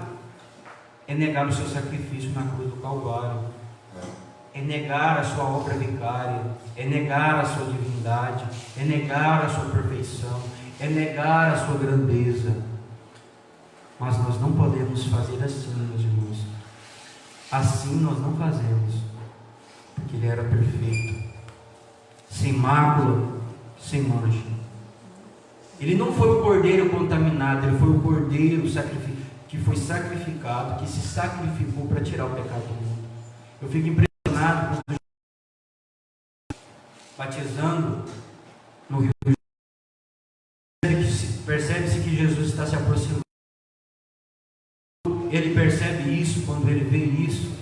é negar o seu sacrifício na cruz do Calvário. É negar a sua obra vicária, é negar a sua divindade, é negar a sua perfeição, é negar a sua grandeza. Mas nós não podemos fazer assim, meus irmãos. Assim nós não fazemos, porque Ele era perfeito, sem mácula, sem mancha. Ele não foi o cordeiro contaminado, Ele foi o cordeiro que foi sacrificado, que se sacrificou para tirar o pecado do mundo. Eu fico impressionado batizando no Rio de Janeiro. Percebe-se que Jesus está se aproximando. Ele percebe isso quando ele vê isso.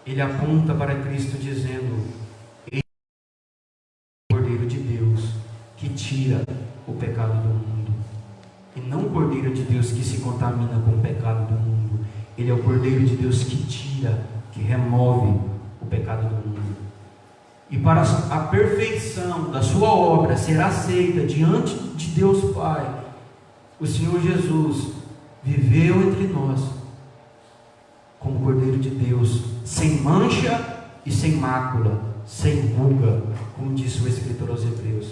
ele aponta para Cristo dizendo: Ele é o Cordeiro de Deus que tira o pecado do mundo. E não o Cordeiro de Deus que se contamina com o pecado do mundo. Ele é o Cordeiro de Deus que tira, que remove o pecado do mundo. E para a perfeição da sua obra ser aceita diante de Deus Pai, o Senhor Jesus viveu entre nós como Cordeiro de Deus, sem mancha e sem mácula, sem ruga, como disse o escritor aos Hebreus,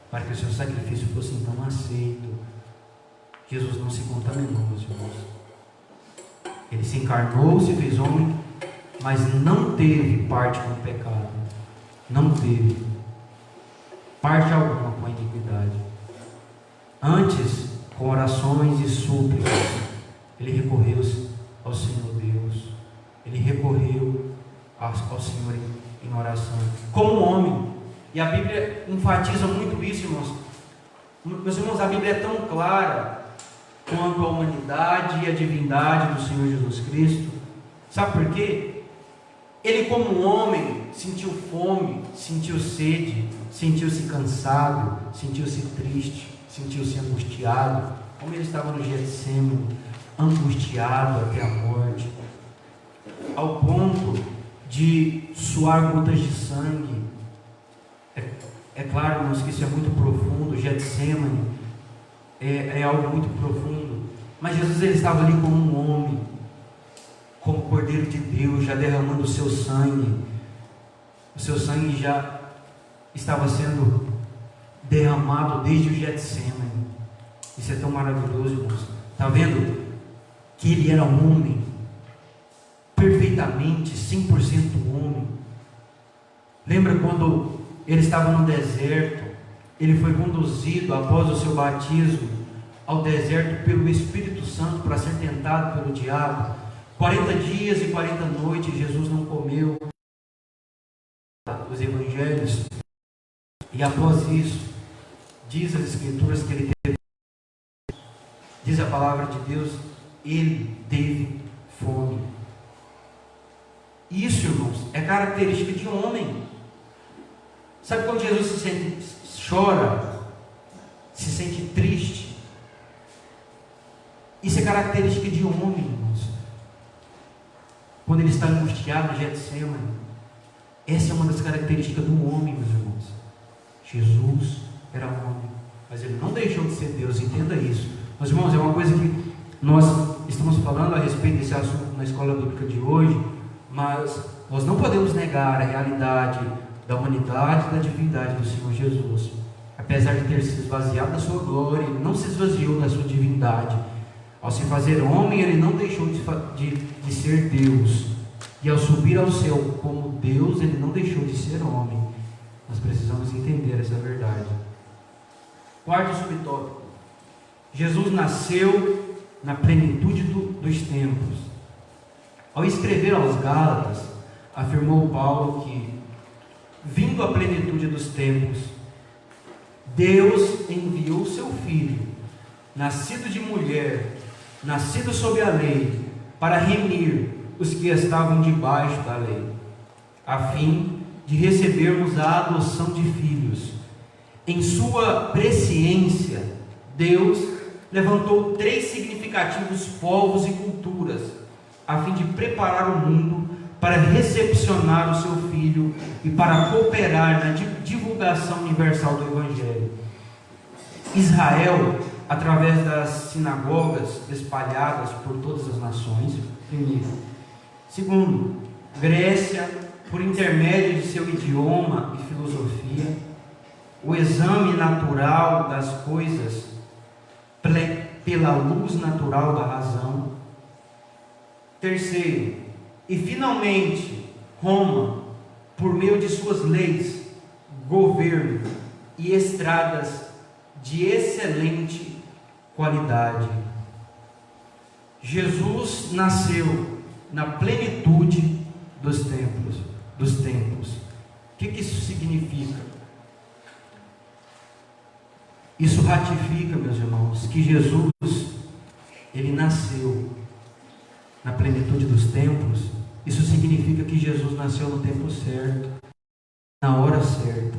para que o seu sacrifício fosse então aceito. Jesus não se contaminou, meus irmãos. Ele se encarnou, se fez homem, mas não teve parte com o pecado. Não teve parte alguma com a iniquidade. Antes, com orações e súplicas, ele recorreu ao Senhor Deus. Ele recorreu ao Senhor em oração, como homem. E a Bíblia enfatiza muito isso, irmãos. Meus irmãos, a Bíblia é tão clara quanto a humanidade e a divindade do Senhor Jesus Cristo. Sabe por quê? Ele, como homem, sentiu fome, sentiu sede, sentiu-se cansado, sentiu-se triste, sentiu-se angustiado, como ele estava no Getsêmani, angustiado até a morte, ao ponto de suar gotas de sangue. É claro, irmãos, que isso é muito profundo. Getsêmani é algo muito profundo, mas Jesus, ele estava ali como um homem, como Cordeiro de Deus, já derramando o seu sangue. O seu sangue já estava sendo derramado desde o Getsêmani. Isso é tão maravilhoso, irmãos. Está vendo que ele era um homem, perfeitamente, 100% homem. Lembra quando ele estava no deserto? Ele foi conduzido após o seu batismo ao deserto pelo Espírito Santo para ser tentado pelo diabo. 40 dias e 40 noites Jesus não comeu. Os evangelhos, e após isso, diz as Escrituras que ele teve, diz a palavra de Deus, ele teve fome. Isso, irmãos, é característica de um homem. Sabe quando Jesus se sente, chora, se sente triste? Isso é característica de um homem, irmãos. Quando ele está angustiado no Getsêmani, essa é uma das características do homem, meus irmãos. Jesus era homem, mas ele não deixou de ser Deus, entenda isso. Meus irmãos, é uma coisa que nós estamos falando a respeito desse assunto na escola bíblica de hoje, mas nós não podemos negar a realidade da humanidade e da divindade do Senhor Jesus. Apesar de ter se esvaziado da sua glória, ele não se esvaziou da sua divindade. Ao se fazer homem, ele não deixou de ser Deus. E ao subir ao céu como Deus, ele não deixou de ser homem. Nós precisamos entender essa verdade. Quarto subtópico: Jesus nasceu na plenitude dos tempos. Ao escrever aos Gálatas, afirmou Paulo que, vindo a plenitude dos tempos, Deus enviou seu Filho, nascido de mulher, nascido sob a lei, para remir os que estavam debaixo da lei, a fim de recebermos a adoção de filhos. Em sua presciência, Deus levantou 3 significativos povos e culturas, a fim de preparar o mundo para recepcionar o seu Filho e para cooperar na divulgação universal do Evangelho. Israel, através das sinagogas espalhadas por todas as nações, primeiro. Segundo, Grécia, por intermédio de seu idioma e filosofia, o exame natural das coisas pela luz natural da razão. Terceiro, e finalmente, Roma, por meio de suas leis, governo e estradas de excelente qualidade. Jesus nasceu na plenitude dos tempos. O que isso significa? Isso ratifica, meus irmãos, que Jesus, ele nasceu na plenitude dos tempos, Isso significa que Jesus nasceu no tempo certo, na hora certa,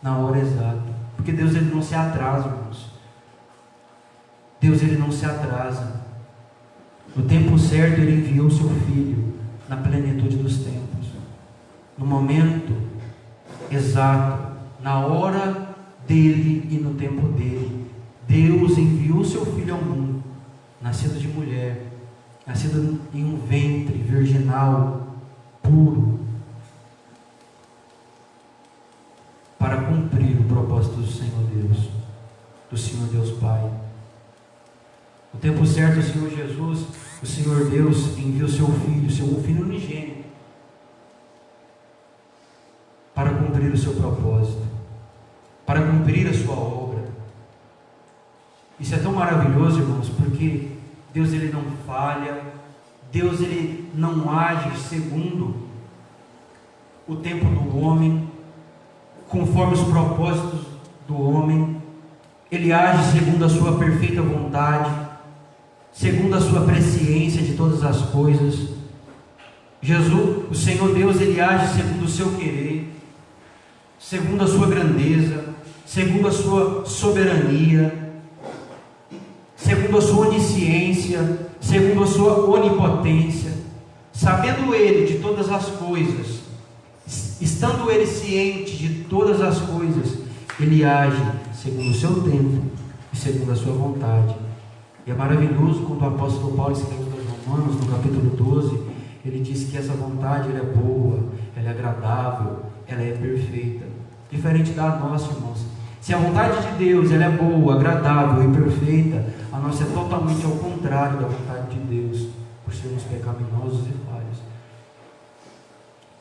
na hora exata. Porque Deus, ele não se atrasa, irmãos. Deus, ele não se atrasa. No tempo certo, ele enviou o seu Filho na plenitude dos tempos, no momento exato, na hora dele e no tempo dele. Deus enviou o seu Filho ao mundo, nascido de mulher, nascido em um ventre virginal, puro, para cumprir o propósito do Senhor Deus, do Senhor Deus Pai. No tempo certo, o Senhor Jesus, o Senhor Deus, envia o seu Filho unigênito, para cumprir o seu propósito, para cumprir a sua obra. Isso é tão maravilhoso, irmãos, porque Deus, ele não falha, Deus, ele não age segundo o tempo do homem, conforme os propósitos do homem. Ele age segundo a sua perfeita vontade, segundo a sua presciência de todas as coisas. Jesus, o Senhor Deus, ele age segundo o seu querer, segundo a sua grandeza, segundo a sua soberania, segundo a sua onisciência, segundo a sua onipotência. Sabendo ele de todas as coisas, estando ele ciente de todas as coisas, ele age segundo o seu tempo e segundo a sua vontade. E é maravilhoso quando o apóstolo Paulo escreve aos Romanos, no capítulo 12, ele diz que essa vontade, ela é boa, ela é agradável, ela é perfeita. Diferente da nossa, irmãos. Se a vontade de Deus, ela é boa, agradável e perfeita, a nossa é totalmente ao contrário da vontade de Deus, por sermos pecaminosos e falhos.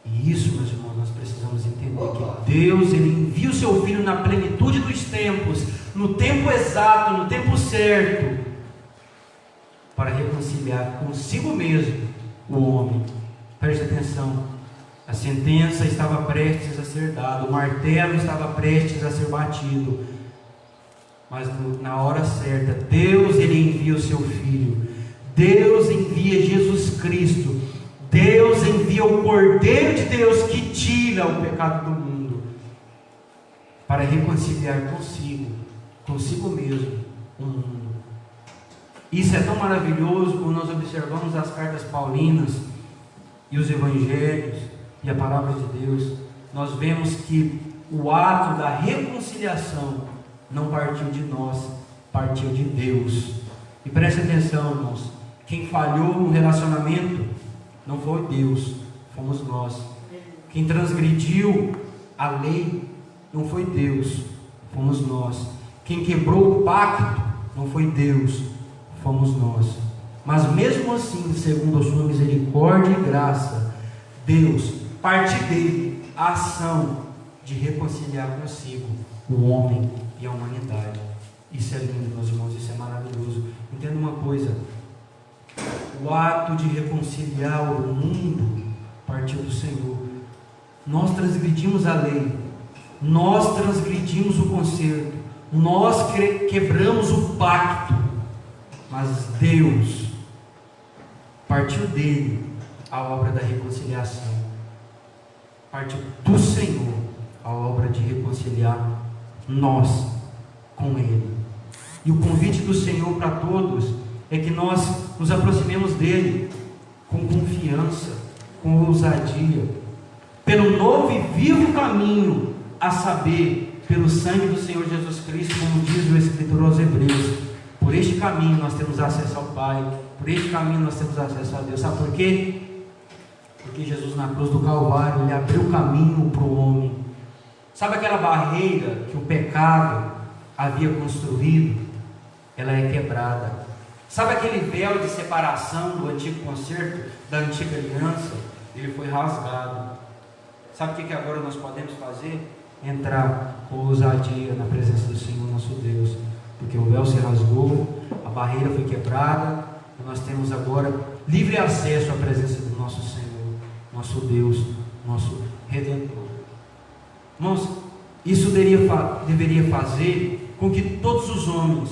E isso, meus irmãos, nós precisamos entender que Deus, ele envia o seu Filho na plenitude dos tempos, no tempo exato, no tempo certo, para reconciliar consigo mesmo o homem. Preste atenção, a sentença estava prestes a ser dada, o martelo estava prestes a ser batido, mas na hora certa, Deus, ele envia o seu Filho, Deus envia Jesus Cristo, Deus envia o Cordeiro de Deus que tira o pecado do mundo, para reconciliar consigo mesmo o mundo. Isso é tão maravilhoso quando nós observamos as cartas paulinas e os evangelhos e a palavra de Deus. Nós vemos que o ato da reconciliação não partiu de nós, partiu de Deus. E preste atenção, irmãos, quem falhou no relacionamento não foi Deus, fomos nós. Quem transgrediu a lei não foi Deus, fomos nós. Quem quebrou o pacto não foi Deus, fomos nós. Mas mesmo assim, segundo a sua misericórdia e graça, Deus, parte dele, a ação de reconciliar consigo o homem e a humanidade. Isso é lindo, meus irmãos, isso é maravilhoso. Entenda uma coisa, o ato de reconciliar o mundo partiu do Senhor. Nós transgredimos a lei, nós transgredimos o concerto, nós quebramos o pacto, mas Deus, partiu dele a obra da reconciliação, partiu do Senhor a obra de reconciliar nós com Ele. E o convite do Senhor para todos é que nós nos aproximemos dele com confiança, com ousadia, pelo novo e vivo caminho, a saber, pelo sangue do Senhor Jesus Cristo, como diz o Escritor aos Hebreus. Por este caminho nós temos acesso ao Pai, por este caminho nós temos acesso a Deus. Sabe por quê? Porque Jesus na cruz do Calvário, ele abriu o caminho para o homem. Sabe aquela barreira que o pecado havia construído? Ela é quebrada. Sabe aquele véu de separação do antigo concerto, da antiga aliança? Ele foi rasgado. Sabe o que agora nós podemos fazer? Entrar com ousadia na presença do Senhor nosso Deus, porque o véu se rasgou, a barreira foi quebrada, e nós temos agora livre acesso à presença do nosso Senhor, nosso Deus, nosso Redentor. Irmãos, isso deveria fazer com que todos os homens,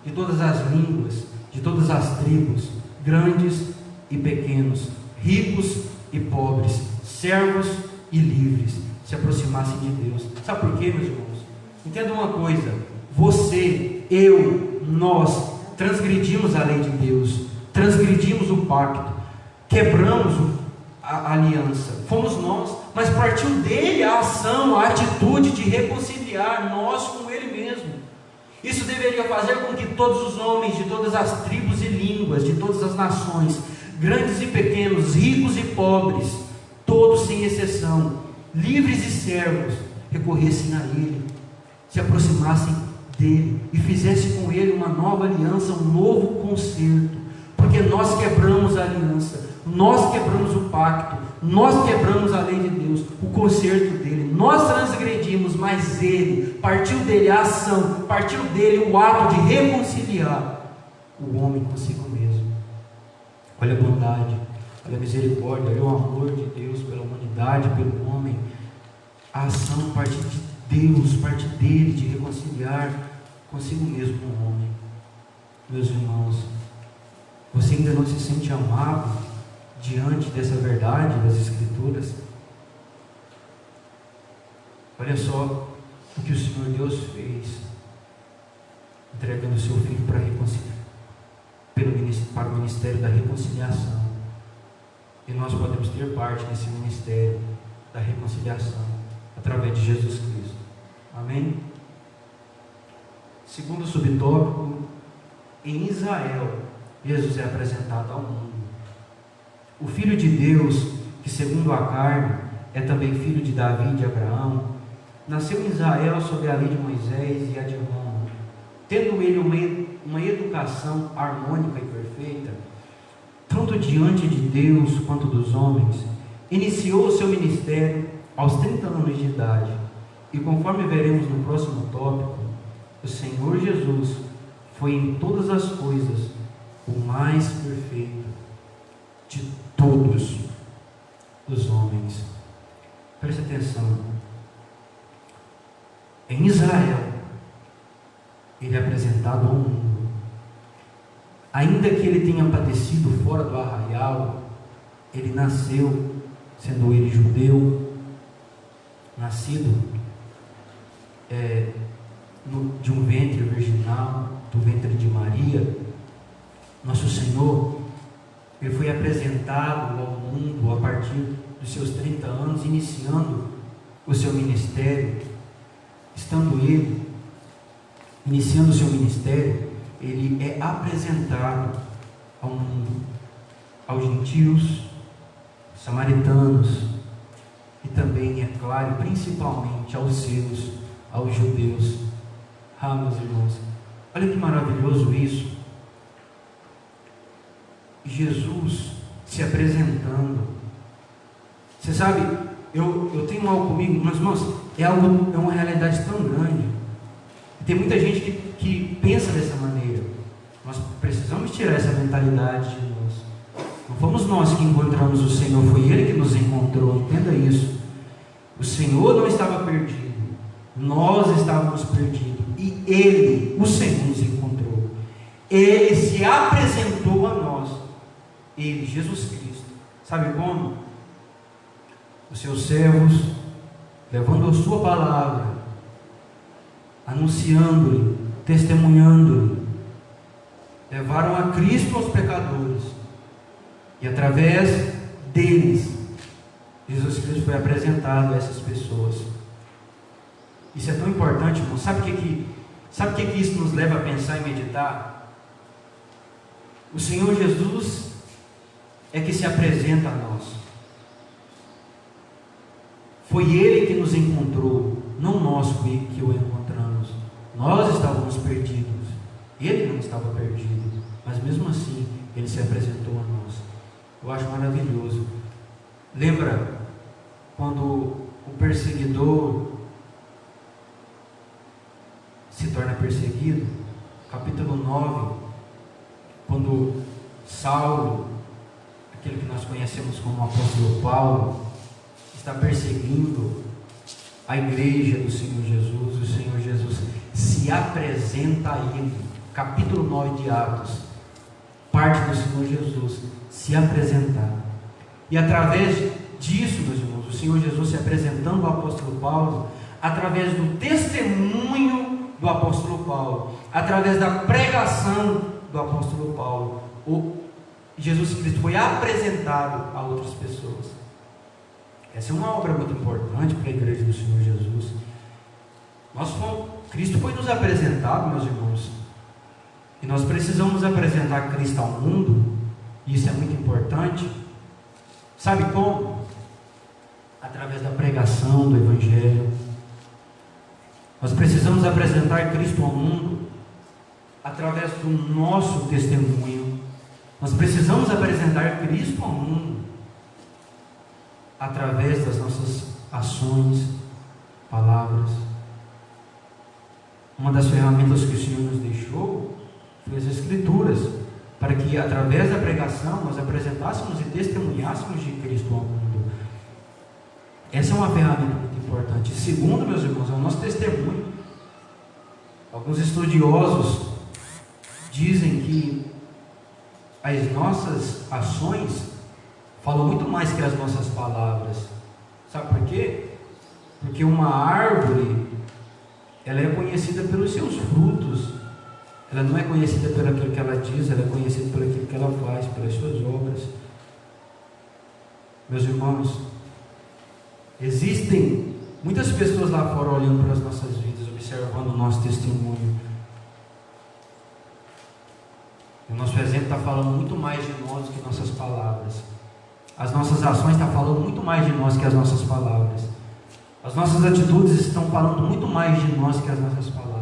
de todas as línguas, de todas as tribos, grandes e pequenos, ricos e pobres, servos e livres, se aproximassem de Deus. Sabe por quê, meus irmãos? Entenda uma coisa: você, eu, nós transgredimos a lei de Deus, transgredimos o pacto, quebramos a aliança, fomos nós, mas partiu dele a ação, a atitude de reconciliar nós com ele mesmo. Isso deveria fazer com que todos os homens de todas as tribos e línguas, de todas as nações, grandes e pequenos, ricos e pobres, todos sem exceção, livres e servos, recorressem a ele, se aproximassem dele e fizessem com ele uma nova aliança, um novo concerto, porque nós quebramos a aliança, nós quebramos o pacto, nós quebramos a lei de Deus, o concerto dele, nós transgredimos, mas ele, partiu dele a ação, partiu dele o ato de reconciliar o homem consigo mesmo. Olha a bondade, olha a misericórdia, olha o amor de Deus pela humanidade, pelo homem. A ação parte de Deus, parte dele, de reconciliar consigo mesmo o homem. Meus irmãos, você ainda não se sente amado diante dessa verdade das Escrituras? Olha só o que o Senhor Deus fez, entregando o seu Filho para o ministério da reconciliação. E nós podemos ter parte nesse ministério da reconciliação através de Jesus Cristo. Amém? Segundo subtópico, em Israel, Jesus é apresentado ao mundo. O Filho de Deus, que segundo a carne é também filho de Davi e de Abraão, nasceu em Israel sob a lei de Moisés e a de Roma, tendo ele uma educação harmônica e perfeita, tanto diante de Deus quanto dos homens. Iniciou o seu ministério aos 30 anos de idade, e conforme veremos no próximo tópico, o Senhor Jesus foi em todas as coisas o mais perfeito de todos os homens. Preste atenção. Em Israel, ele é apresentado ao mundo. Ainda que ele tenha padecido fora do arraial, ele nasceu, sendo ele judeu, nascido de um ventre virginal, do ventre de Maria. Nosso Senhor, ele foi apresentado ao mundo a partir dos seus 30 anos, iniciando o seu ministério. Estando ele iniciando o seu ministério, ele é apresentado ao mundo, aos gentios, samaritanos e também, é claro, principalmente aos seus, aos judeus. Meus irmãos, olha que maravilhoso isso. Jesus se apresentando. Você sabe, eu tenho algo comigo, mas irmãos, é uma realidade tão grande. E tem muita gente que pensa dessa maneira. Nós precisamos tirar essa mentalidade de nós. Não fomos nós que encontramos o Senhor, foi Ele que nos encontrou. Entenda isso. O Senhor não estava perdido, nós estávamos perdidos, e Ele, o Senhor, nos encontrou. Ele se apresentou a nós. Ele, Jesus Cristo. Sabe como? Os seus servos, levando a sua palavra, anunciando-lhe, testemunhando-lhe, levaram a Cristo aos pecadores, e através deles, Jesus Cristo foi apresentado a essas pessoas. Isso é tão importante, irmão. Sabe o que isso nos leva a pensar e meditar? O Senhor Jesus é que se apresenta a nós. Foi Ele que nos encontrou, não nós que o encontramos. Nós estávamos perdidos, Ele não estava perdido, mas mesmo assim Ele se apresentou a nós. Eu acho maravilhoso. Lembra quando o perseguidor se torna perseguido? Capítulo 9, quando Saulo, aquele que nós conhecemos como apóstolo Paulo, está perseguindo a igreja do Senhor Jesus. O Senhor Jesus se apresenta a ele. Capítulo 9 de Atos, parte do Senhor Jesus se apresentar. E através disso, meus irmãos, o Senhor Jesus se apresentando ao apóstolo Paulo, através do testemunho do apóstolo Paulo, através da pregação do apóstolo Paulo, Jesus Cristo foi apresentado a outras pessoas. Essa é uma obra muito importante para a igreja do Senhor Jesus. Cristo foi nos apresentado, meus irmãos, e nós precisamos apresentar Cristo ao mundo, e isso é muito importante. Sabe como? Através da pregação do Evangelho. Nós precisamos apresentar Cristo ao mundo através do nosso testemunho. Nós precisamos apresentar Cristo ao mundo através das nossas ações, palavras. Uma das ferramentas que o Senhor nos deixou foi as Escrituras, para que através da pregação nós apresentássemos e testemunhássemos de Cristo ao mundo. Essa é uma ferramenta muito importante. Segundo, meus irmãos, é o nosso testemunho. Alguns estudiosos dizem que as nossas ações falam muito mais que as nossas palavras. Sabe por quê? Porque uma árvore, ela é conhecida pelos seus frutos. Ela não é conhecida por aquilo que ela diz, ela é conhecida por aquilo que ela faz, pelas suas obras. Meus irmãos, existem muitas pessoas lá fora olhando para as nossas vidas, observando o nosso testemunho. O nosso exemplo está falando muito mais de nós do que nossas palavras. As nossas ações estão falando muito mais de nós que as nossas palavras. As nossas atitudes estão falando muito mais de nós que as nossas palavras.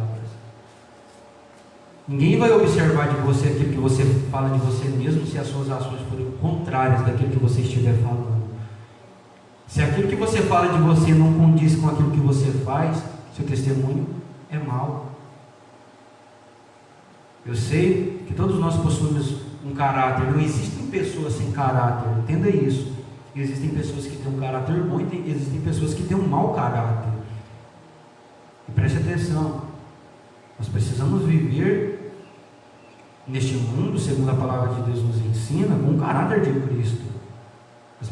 Ninguém vai observar de você aquilo que você fala de você mesmo se as suas ações forem contrárias daquilo que você estiver falando. Se aquilo que você fala de você não condiz com aquilo que você faz, seu testemunho é mau. Eu sei que todos nós possuímos um caráter. Não existem pessoas sem caráter, entenda isso. Existem pessoas que têm um caráter bom e existem pessoas que têm um mau caráter. E preste atenção, nós precisamos viver neste mundo, segundo a palavra de Deus nos ensina, com o caráter de Cristo. As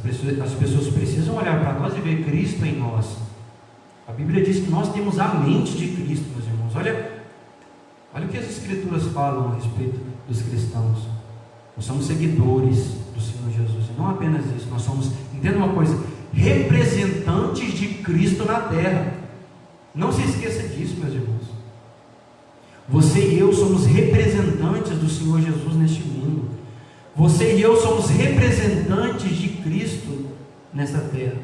pessoas precisam olhar para nós e ver Cristo em nós. A Bíblia diz que nós temos a mente de Cristo, meus irmãos. Olha o que as Escrituras falam a respeito dos cristãos. Nós somos seguidores do Senhor Jesus. E não apenas isso, nós somos, entenda uma coisa, representantes de Cristo na terra. Não se esqueça disso, meus irmãos. Você e eu somos representantes do Senhor Jesus neste mundo. Você e eu somos representantes de Cristo nessa terra.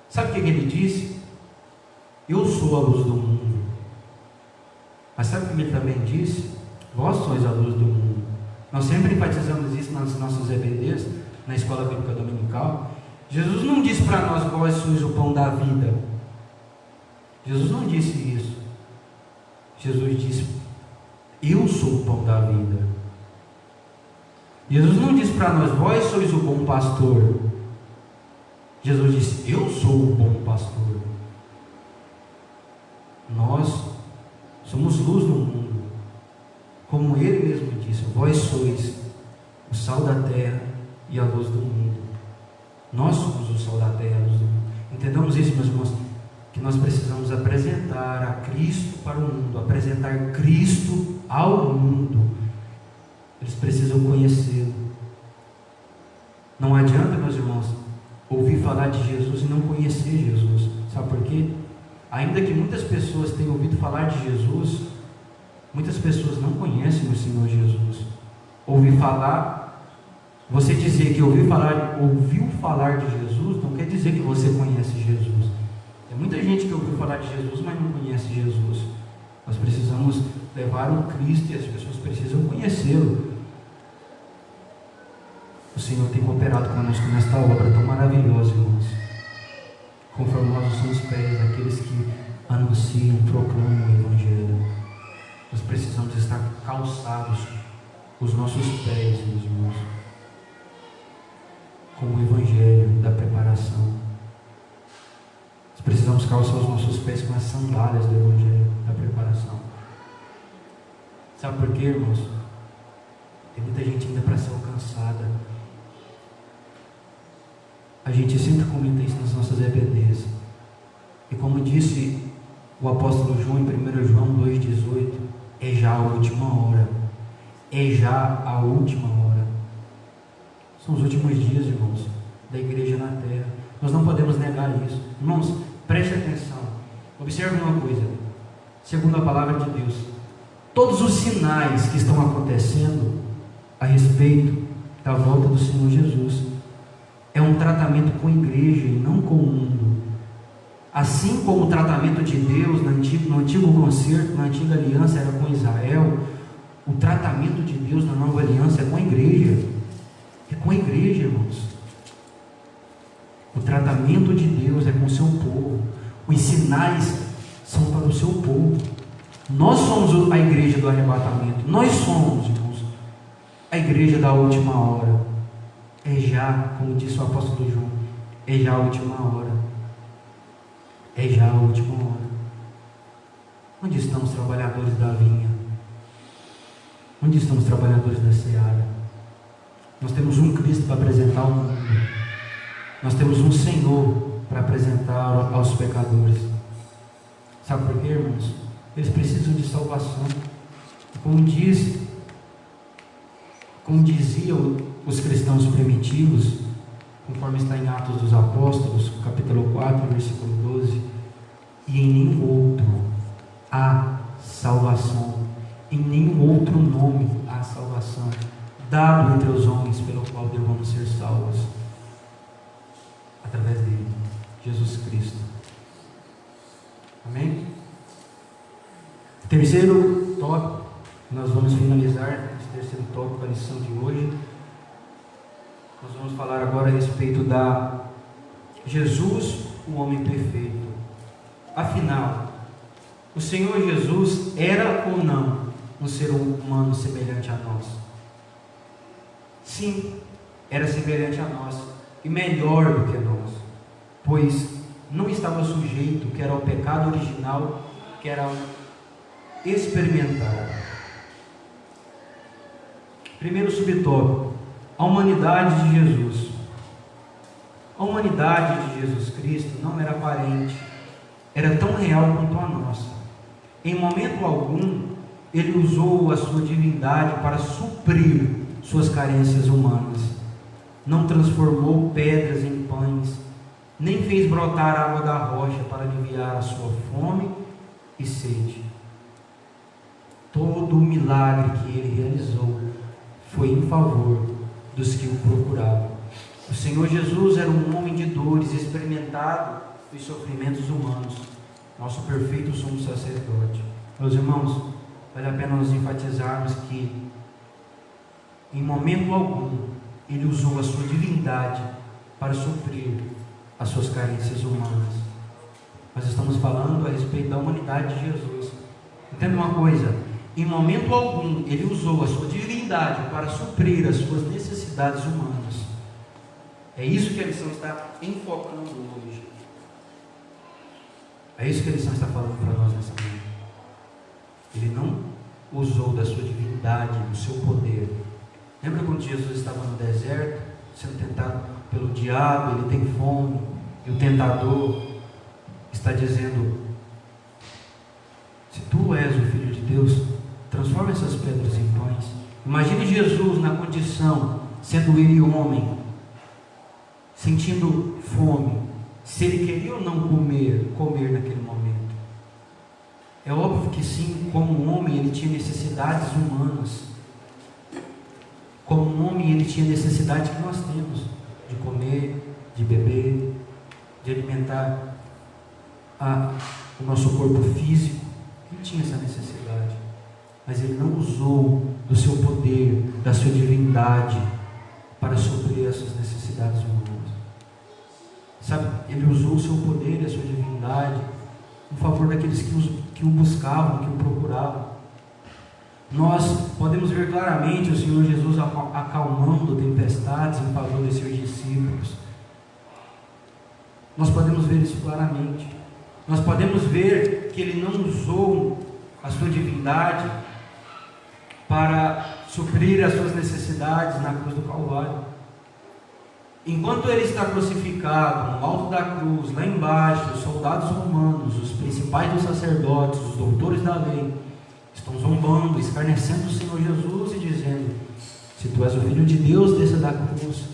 Sabe o que ele disse? Eu sou a luz do mundo. Mas sabe o que ele também disse? Vós sois a luz do mundo. Nós sempre enfatizamos isso nas nossas EBDs, na Escola Bíblica Dominical. Jesus não disse para nós: vós sois o pão da vida. Jesus não disse isso. Jesus disse: eu sou o pão da vida. Jesus não disse para nós: vós sois o bom pastor. Jesus disse: eu sou o bom pastor. Nós somos luz no mundo. Como ele mesmo disse: vós sois o sal da terra e a luz do mundo. Nós somos o sal da terra e a luz do mundo. Entendamos isso, meus irmãos, que nós precisamos apresentar a Cristo para o mundo, apresentar Cristo ao mundo. Eles precisam conhecê-lo. Não adianta, meus irmãos, ouvir falar de Jesus e não conhecer Jesus. Sabe por quê? Ainda que muitas pessoas tenham ouvido falar de Jesus, muitas pessoas não conhecem o Senhor Jesus. Ouvir falar, você dizer que ouviu falar de Jesus, não quer dizer que você conhece Jesus. Tem muita gente que ouviu falar de Jesus, mas não conhece Jesus. Nós precisamos levar o Cristo e as pessoas precisam conhecê-lo. O Senhor tem cooperado conosco nesta obra tão maravilhosa, irmãos. Conformosos são os pés daqueles que anunciam, proclamam o Evangelho. Nós precisamos estar calçados, os nossos pés, meus irmãos, com o Evangelho da preparação. Nós precisamos calçar os nossos pés com as sandálias do Evangelho da preparação. Sabe por quê, irmãos? Tem muita gente ainda para ser alcançada. a gente sempre comenta isso nas nossas EBDs. E como disse o apóstolo João em 1 João 2,18, é já a última hora. É já a última hora. São os últimos dias, irmãos, da igreja na terra. Nós não podemos negar isso. Irmãos, preste atenção. Observe uma coisa. Segundo a palavra de Deus, todos os sinais que estão acontecendo a respeito da volta do Senhor Jesus é um tratamento com a igreja e não com o mundo. Assim como o tratamento de Deus no antigo concerto, na antiga aliança era com Israel, o tratamento de Deus na nova aliança é com a igreja. É com a igreja, irmãos. O tratamento de Deus é com o seu povo. Os sinais são para o seu povo. Nós somos a igreja do arrebatamento. Nós somos, irmãos, a igreja da última hora. É já, como disse o apóstolo João, é já a última hora. É já a última hora. Onde estão os trabalhadores da vinha? Onde estão os trabalhadores da seara? Nós temos um Cristo para apresentar ao mundo. Nós temos um Senhor para apresentar aos pecadores. Sabe por quê, irmãos? Eles precisam de salvação. Como diziam os cristãos primitivos, conforme está em Atos dos Apóstolos, capítulo 4, versículo 12, e em nenhum outro há salvação, em nenhum outro nome há salvação, dado entre os homens, pelo qual devemos ser salvos, através dele, Jesus Cristo. Amém? Terceiro tópico, nós vamos finalizar esse terceiro tópico, a lição de hoje. Nós vamos falar agora a respeito da Jesus, o homem perfeito. Afinal, o Senhor Jesus era ou não um ser humano semelhante a nós? Sim, era semelhante a nós e melhor do que nós, pois não estava sujeito, que era o pecado original, que era experimental. Primeiro subtópico: a humanidade de Jesus. A humanidade de Jesus Cristo não era aparente, era tão real quanto a nossa. Em momento algum, ele usou a sua divindade para suprir suas carências humanas. Não transformou pedras em pães, nem fez brotar água da rocha para aliviar a sua fome e sede. Todo o milagre que ele realizou foi em favor dos que o procuravam. O Senhor Jesus era um homem de dores, experimentado os sofrimentos humanos, nosso perfeito sumo sacerdote. Meus irmãos, vale a pena nós enfatizarmos que em momento algum ele usou a sua divindade para suprir as suas carências humanas. Nós estamos falando a respeito da humanidade de Jesus. Entenda uma coisa: em momento algum ele usou a sua divindade para suprir as suas necessidades humanas. É isso que a lição está enfocando hoje. É isso que a lição está falando para nós nessa manhã. Ele não usou da sua divindade, do seu poder. Lembra quando Jesus estava no deserto, sendo tentado pelo diabo? Ele tem fome, e o tentador está dizendo: se tu és o Filho de Deus, transforma essas pedras em pães. Imagine Jesus na condição, sendo ele homem, sentindo fome, se ele queria ou não comer naquele momento. É óbvio que sim, como homem ele tinha necessidades humanas. Como homem ele tinha necessidade que nós temos, de comer, de beber, de alimentar o nosso corpo físico. Ele tinha essa necessidade, mas ele não usou do seu poder, da sua divindade para suprir as suas necessidades humanas. Sabe, ele usou o seu poder e a sua divindade em favor daqueles que o buscavam, que o procuravam. Nós podemos ver claramente o Senhor Jesus acalmando tempestades em favor de seus discípulos. Nós podemos ver isso claramente. Nós podemos ver que ele não usou a sua divindade para suprir as suas necessidades na cruz do Calvário. Enquanto ele está crucificado no alto da cruz, lá embaixo, os soldados romanos, os principais dos sacerdotes, os doutores da lei, estão zombando, escarnecendo o Senhor Jesus e dizendo: se tu és o Filho de Deus, desça da cruz.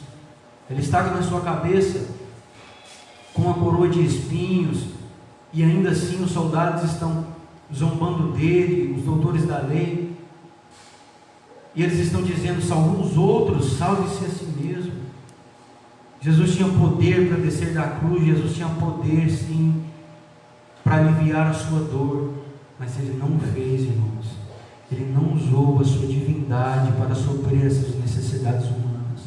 Ele está na sua cabeça com uma coroa de espinhos, e ainda assim os soldados estão zombando dele, os doutores da lei, e eles estão dizendo: salve os outros, salve-se a si mesmo. Jesus tinha poder para descer da cruz, Jesus tinha poder sim para aliviar a sua dor, mas ele não o fez, irmãos. Ele não usou a sua divindade para suprir essas necessidades humanas.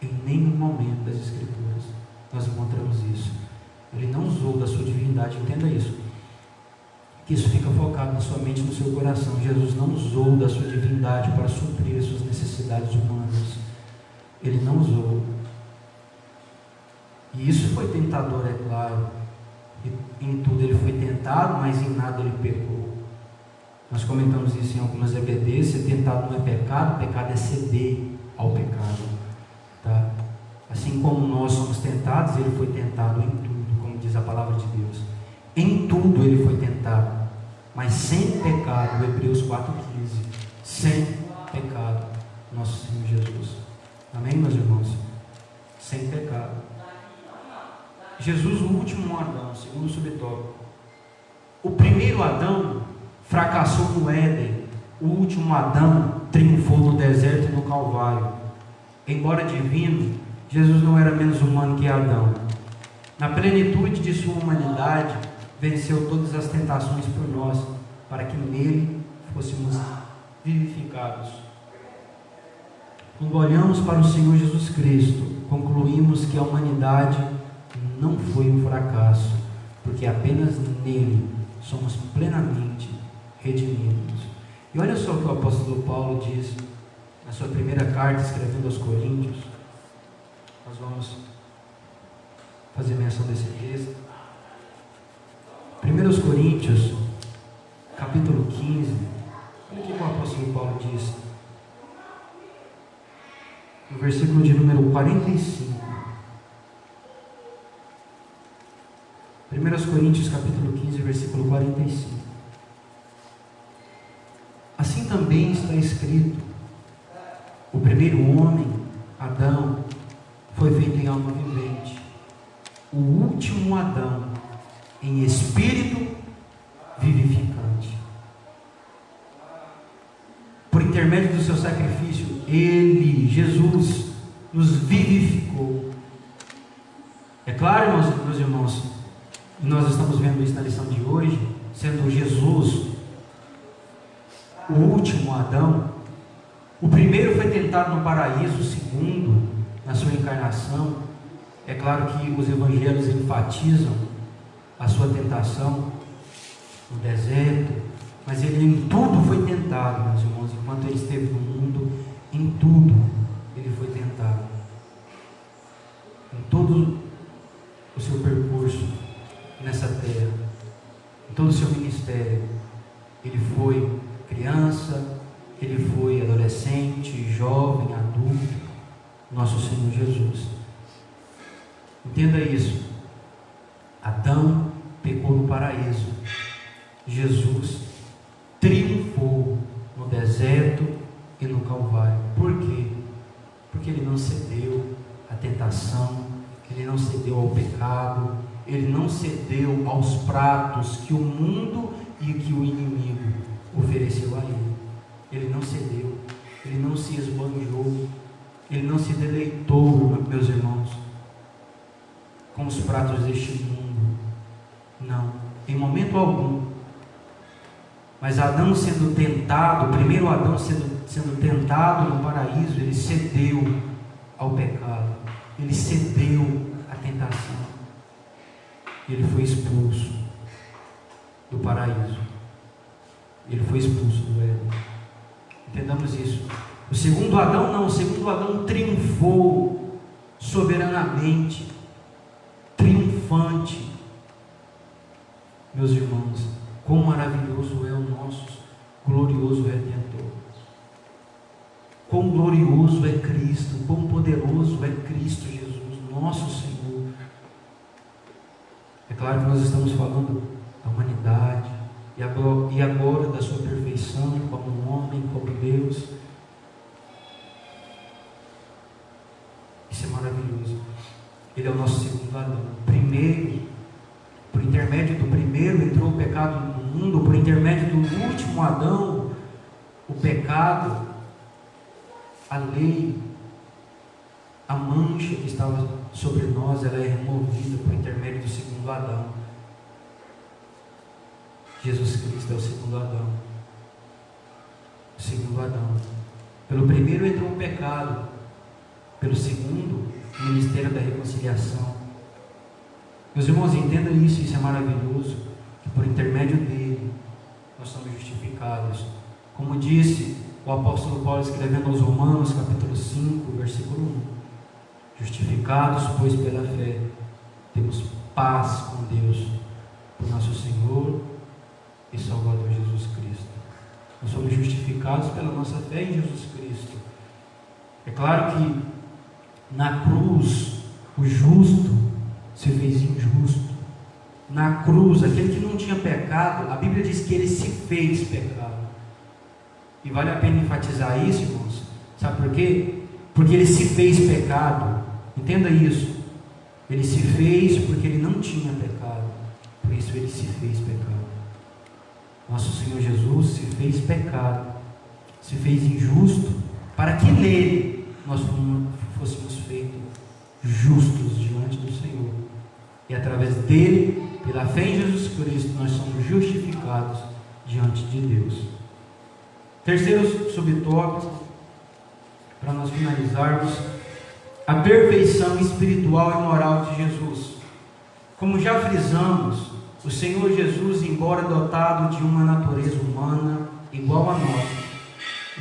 Em nenhum momento das Escrituras nós encontramos isso. Ele não usou da sua divindade, entenda isso, que isso fica focado na sua mente e no seu coração. Jesus não usou da sua divindade para suprir as suas necessidades humanas. Ele não usou. E isso foi tentador, é claro. E em tudo ele foi tentado, mas em nada ele pecou. Nós comentamos isso em algumas EBDs. Ser tentado não é pecado, pecado é ceder ao pecado, tá? Assim como nós somos tentados, ele foi tentado em tudo, como diz a palavra de Deus. Em tudo ele foi tentado, mas sem pecado. Hebreus 4,15. Sem pecado, nosso Senhor Jesus. Amém, meus irmãos? Sem pecado. Jesus, o último Adão, segundo o subtópico. O primeiro Adão fracassou no Éden. O último Adão triunfou no deserto e no Calvário. Embora divino, Jesus não era menos humano que Adão. Na plenitude de sua humanidade, venceu todas as tentações por nós, para que nele fôssemos vivificados. Quando olhamos para o Senhor Jesus Cristo, concluímos que a humanidade não foi um fracasso, porque apenas nele somos plenamente redimidos. E olha só o que o apóstolo Paulo diz na sua primeira carta, escrevendo aos Coríntios. Nós vamos fazer menção desse texto. 1 Coríntios, capítulo 15. Olha o que o apóstolo Paulo diz no versículo de número 45. 1 Coríntios capítulo 15, versículo 45. Assim também está escrito: o primeiro homem, Adão, foi feito em alma vivente. O último Adão, em espírito vivificante. Por intermédio do seu sacrifício, ele, Jesus, nos vivificou. É claro, meus irmãos, e nós estamos vendo isso na lição de hoje, sendo Jesus o último Adão. O primeiro foi tentado no paraíso, o segundo na sua encarnação. É claro que os evangelhos enfatizam a sua tentação no deserto, mas ele em tudo foi tentado, meus irmãos. Enquanto ele esteve no mundo, em tudo ele foi tentado. Em todo o seu percurso nessa terra, em todo o seu ministério, ele foi criança, ele foi adolescente, jovem, adulto, nosso Senhor Jesus. Entenda isso. Adão pecou no paraíso. Jesus triunfou no deserto e no Calvário. Por quê? Porque ele não cedeu à tentação, ele não cedeu ao pecado, ele não cedeu aos pratos que o mundo e que o inimigo ofereceu a ele. Ele não cedeu, ele não se esbanjou, ele não se deleitou, meus irmãos, com os pratos deste mundo. Não, em momento algum. Mas Adão sendo tentado, o primeiro Adão sendo tentado no paraíso, ele cedeu ao pecado, ele cedeu à tentação. Ele foi expulso do paraíso, ele foi expulso do Éden. Entendamos isso. O segundo Adão não, o segundo Adão triunfou soberanamente, triunfante. Meus irmãos, quão maravilhoso é o nosso glorioso Redentor. Quão glorioso é Cristo, quão poderoso é Cristo Jesus. nosso Senhor. É claro que nós estamos falando da humanidade e agora da sua perfeição como homem, como Deus. Isso é maravilhoso. Ele é o nosso segundo Adão. Primeiro, por intermédio do primeiro entrou o pecado no mundo, por intermédio do último Adão, o pecado, a lei, a mancha que estava sobre nós, ela é removida por intermédio do segundo Adão. Jesus Cristo é o segundo Adão. O segundo Adão. Pelo primeiro entrou o pecado, pelo segundo, o ministério da reconciliação. Meus irmãos, entendam isso é maravilhoso, que por intermédio dele nós somos justificados. Como disse o apóstolo Paulo escrevendo aos Romanos, capítulo 5, versículo 1: justificados, pois, pela fé, temos paz com Deus, por nosso Senhor e Salvador Jesus Cristo. Nós somos justificados pela nossa fé em Jesus Cristo. É claro que na cruz o justo se fez injusto. Na cruz, aquele que não tinha pecado, a Bíblia diz que ele se fez pecado. E vale a pena enfatizar isso, irmãos. Sabe por quê? Porque ele se fez pecado. Entenda isso. Ele se fez porque ele não tinha pecado. Por isso ele se fez pecado. Nosso Senhor Jesus se fez pecado, se fez injusto, para que nele nós fôssemos feitos justos diante do Senhor. E através dele, pela fé em Jesus Cristo, nós somos justificados diante de Deus. Terceiro subtópico, para nós finalizarmos: a perfeição espiritual e moral de Jesus. Como já frisamos, o Senhor Jesus, embora dotado de uma natureza humana igual a nossa,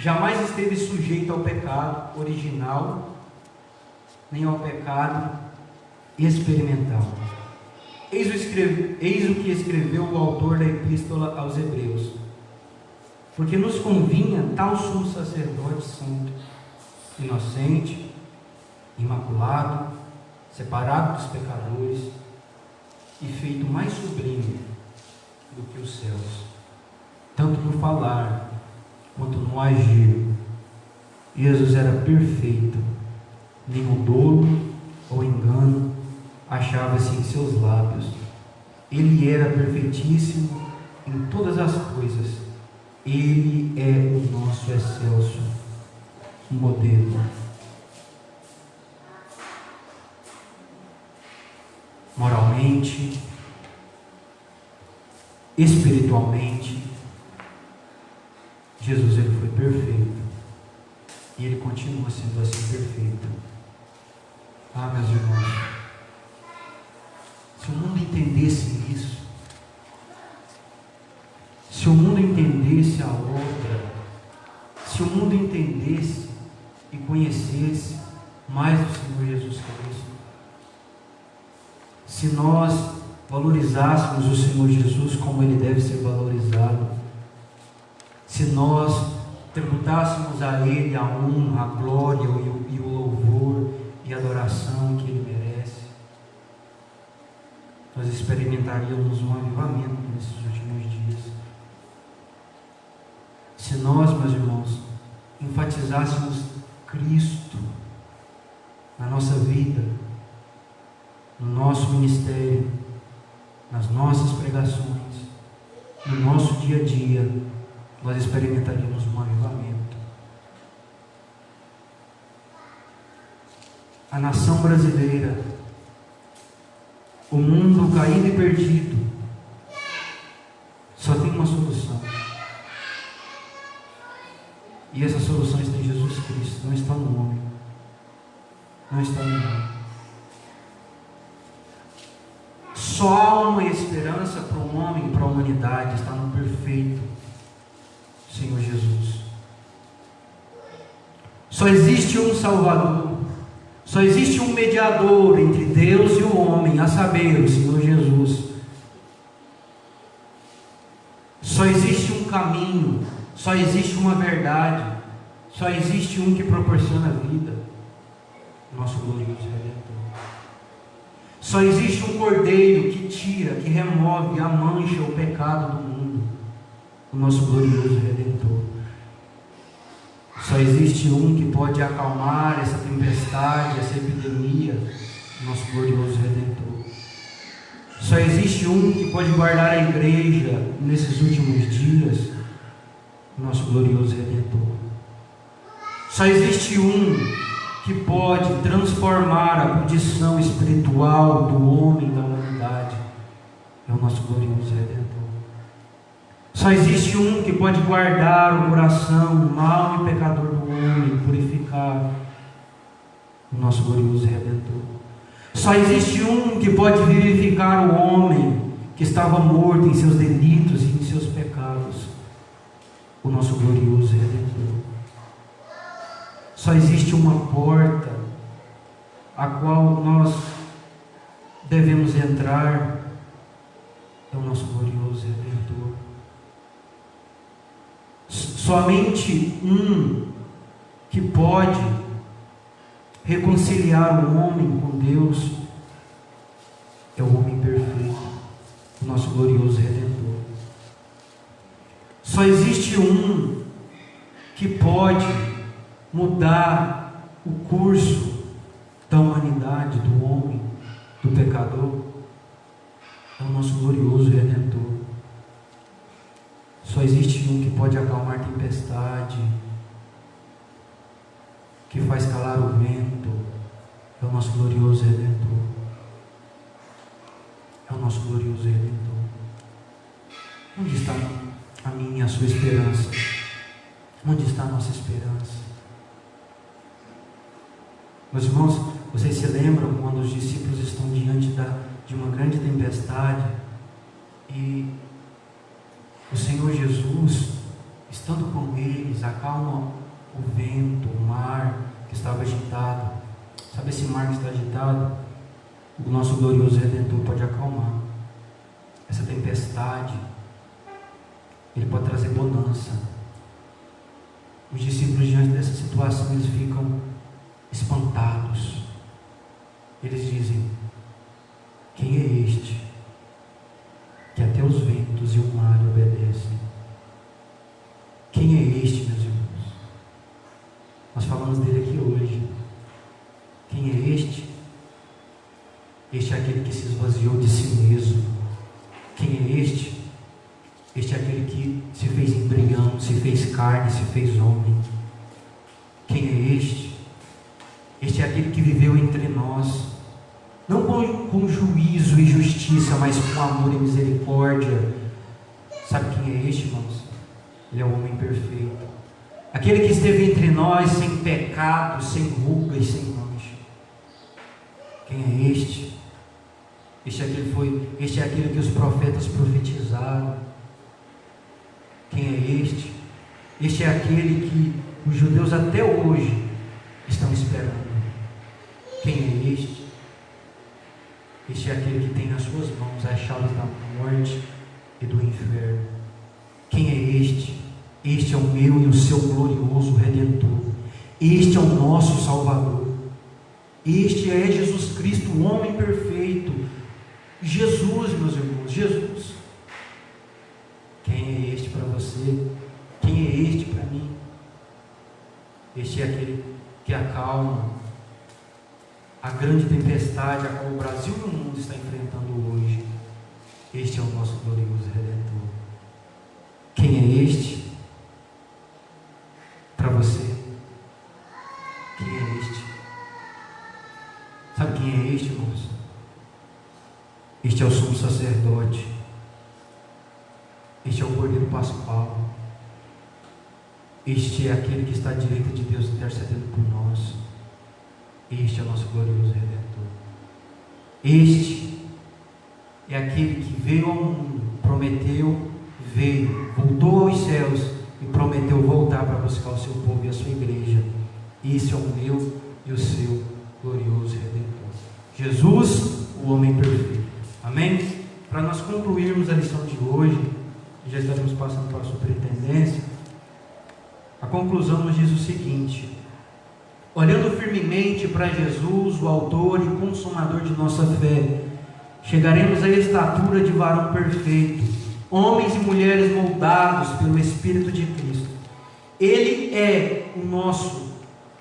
jamais esteve sujeito ao pecado original, nem ao pecado experimental. Eis o que escreveu o autor da Epístola aos Hebreus: porque nos convinha tal sumo sacerdote santo, inocente, imaculado, separado dos pecadores e feito mais sublime do que os céus, tanto no falar quanto no agir. Jesus era perfeito, nenhum dolo ou engano achava-se em seus lábios. Ele era perfeitíssimo em todas as coisas. Ele é o nosso excelso modelo. Moralmente, espiritualmente, Jesus ele foi perfeito e ele continua sendo assim perfeito. Ah, meus irmãos, se o mundo entendesse isso, se o mundo entendesse a obra, se o mundo entendesse e conhecesse mais do Senhor Jesus Cristo, se nós valorizássemos o Senhor Jesus como Ele deve ser valorizado, se nós tributássemos a Ele a honra, a glória e o louvor e a adoração que Ele merece, nós experimentaríamos um avivamento nesses últimos dias. Se nós, meus irmãos, enfatizássemos Cristo na nossa vida, no nosso ministério, nas nossas pregações, no nosso dia a dia, nós experimentaríamos um avivamento. A nação brasileira, o mundo caído e perdido, só tem uma solução. E essa solução está em Jesus Cristo, não está no homem, não está no homem. Só há uma esperança para o homem, para a humanidade, está no perfeito Senhor Jesus. Só existe um Salvador, só existe um mediador entre Deus e o homem, a saber, o Senhor Jesus. Só existe um caminho, só existe uma verdade, só existe um que proporciona a vida, nosso glorioso Redentor. Só existe um Cordeiro que tira, que remove a mancha, o pecado do mundo, o nosso glorioso Redentor. Só existe um que pode acalmar essa tempestade, essa epidemia, o nosso glorioso Redentor. Só existe um que pode guardar a igreja nesses últimos dias, o nosso glorioso Redentor. Só existe um que pode transformar a condição espiritual do homem, da humanidade, é o nosso glorioso Redentor. Só existe um que pode guardar o coração mau e pecador do homem, purificar, o nosso glorioso Redentor. Só existe um que pode vivificar o homem que estava morto em seus delitos e em seus pecados, o nosso glorioso Redentor. Só existe uma porta a qual nós devemos entrar, é o nosso glorioso Redentor. Somente um que pode reconciliar o homem com Deus é o homem perfeito, o nosso glorioso Redentor. Só existe um que pode mudar o curso da humanidade, do homem, do pecador, é o nosso glorioso Redentor. Só existe um que pode acalmar tempestade, que faz calar o vento, é o nosso glorioso Redentor. É o nosso glorioso Redentor. Onde está a minha e a sua esperança? Onde está a nossa esperança? Meus irmãos, vocês se lembram quando os discípulos estão diante de uma grande tempestade e o Senhor Jesus, estando com eles, acalma o vento, o mar que estava agitado. Sabe esse mar que está agitado? O nosso glorioso Redentor pode acalmar essa tempestade. Ele pode trazer bonança. Os discípulos, diante dessa situação, eles ficam espantados. Eles dizem: quem é este que até os ventos e o mar obedecem? Quem é este, meus irmãos? Nós falamos dele aqui hoje. Quem é este? Este é aquele que se esvaziou de si mesmo. Quem é este? Este é aquele que se fez embrião, se fez carne, se fez homem. Quem é este? Este é aquele que viveu entre nós, não com juízo e justiça, mas com amor e misericórdia. Sabe quem é este, irmãos? Ele é o homem perfeito, aquele que esteve entre nós sem pecado, sem ruga e sem mancha. Quem é este? Este é aquele que os profetas profetizaram. Quem é este? Este é aquele que os judeus até hoje estão esperando. Quem é este? Este é aquele que tem nas suas mãos as chaves da morte e do inferno. Quem é este? Este é o meu e o seu glorioso Redentor. Este é o nosso Salvador. Este é Jesus Cristo, o homem perfeito. Jesus, meus irmãos, Jesus. Quem é este para você? Quem é este para mim? Este é aquele que acalma a grande tempestade a qual o Brasil e o mundo está enfrentando hoje. Este é o nosso glorioso Redentor. Quem é este para você? Quem é este? Sabe quem é este, irmãos? Este é o sumo sacerdote. Este é o Cordeiro Pascual. Este é aquele que está à direita de Deus intercedendo por nós. Este é o nosso glorioso Redentor. Este é aquele que veio ao mundo, prometeu, veio, voltou aos céus e prometeu voltar para buscar o seu povo e a sua igreja. Esse é o meu e o seu glorioso Redentor. Jesus, o homem perfeito. Amém? Para nós concluirmos a lição de hoje, já estamos passando para a superintendência, a conclusão nos diz o seguinte: olhando firmemente para Jesus, o autor e consumador de nossa fé, chegaremos à estatura de varão perfeito, homens e mulheres moldados pelo Espírito de Cristo. Ele é o nosso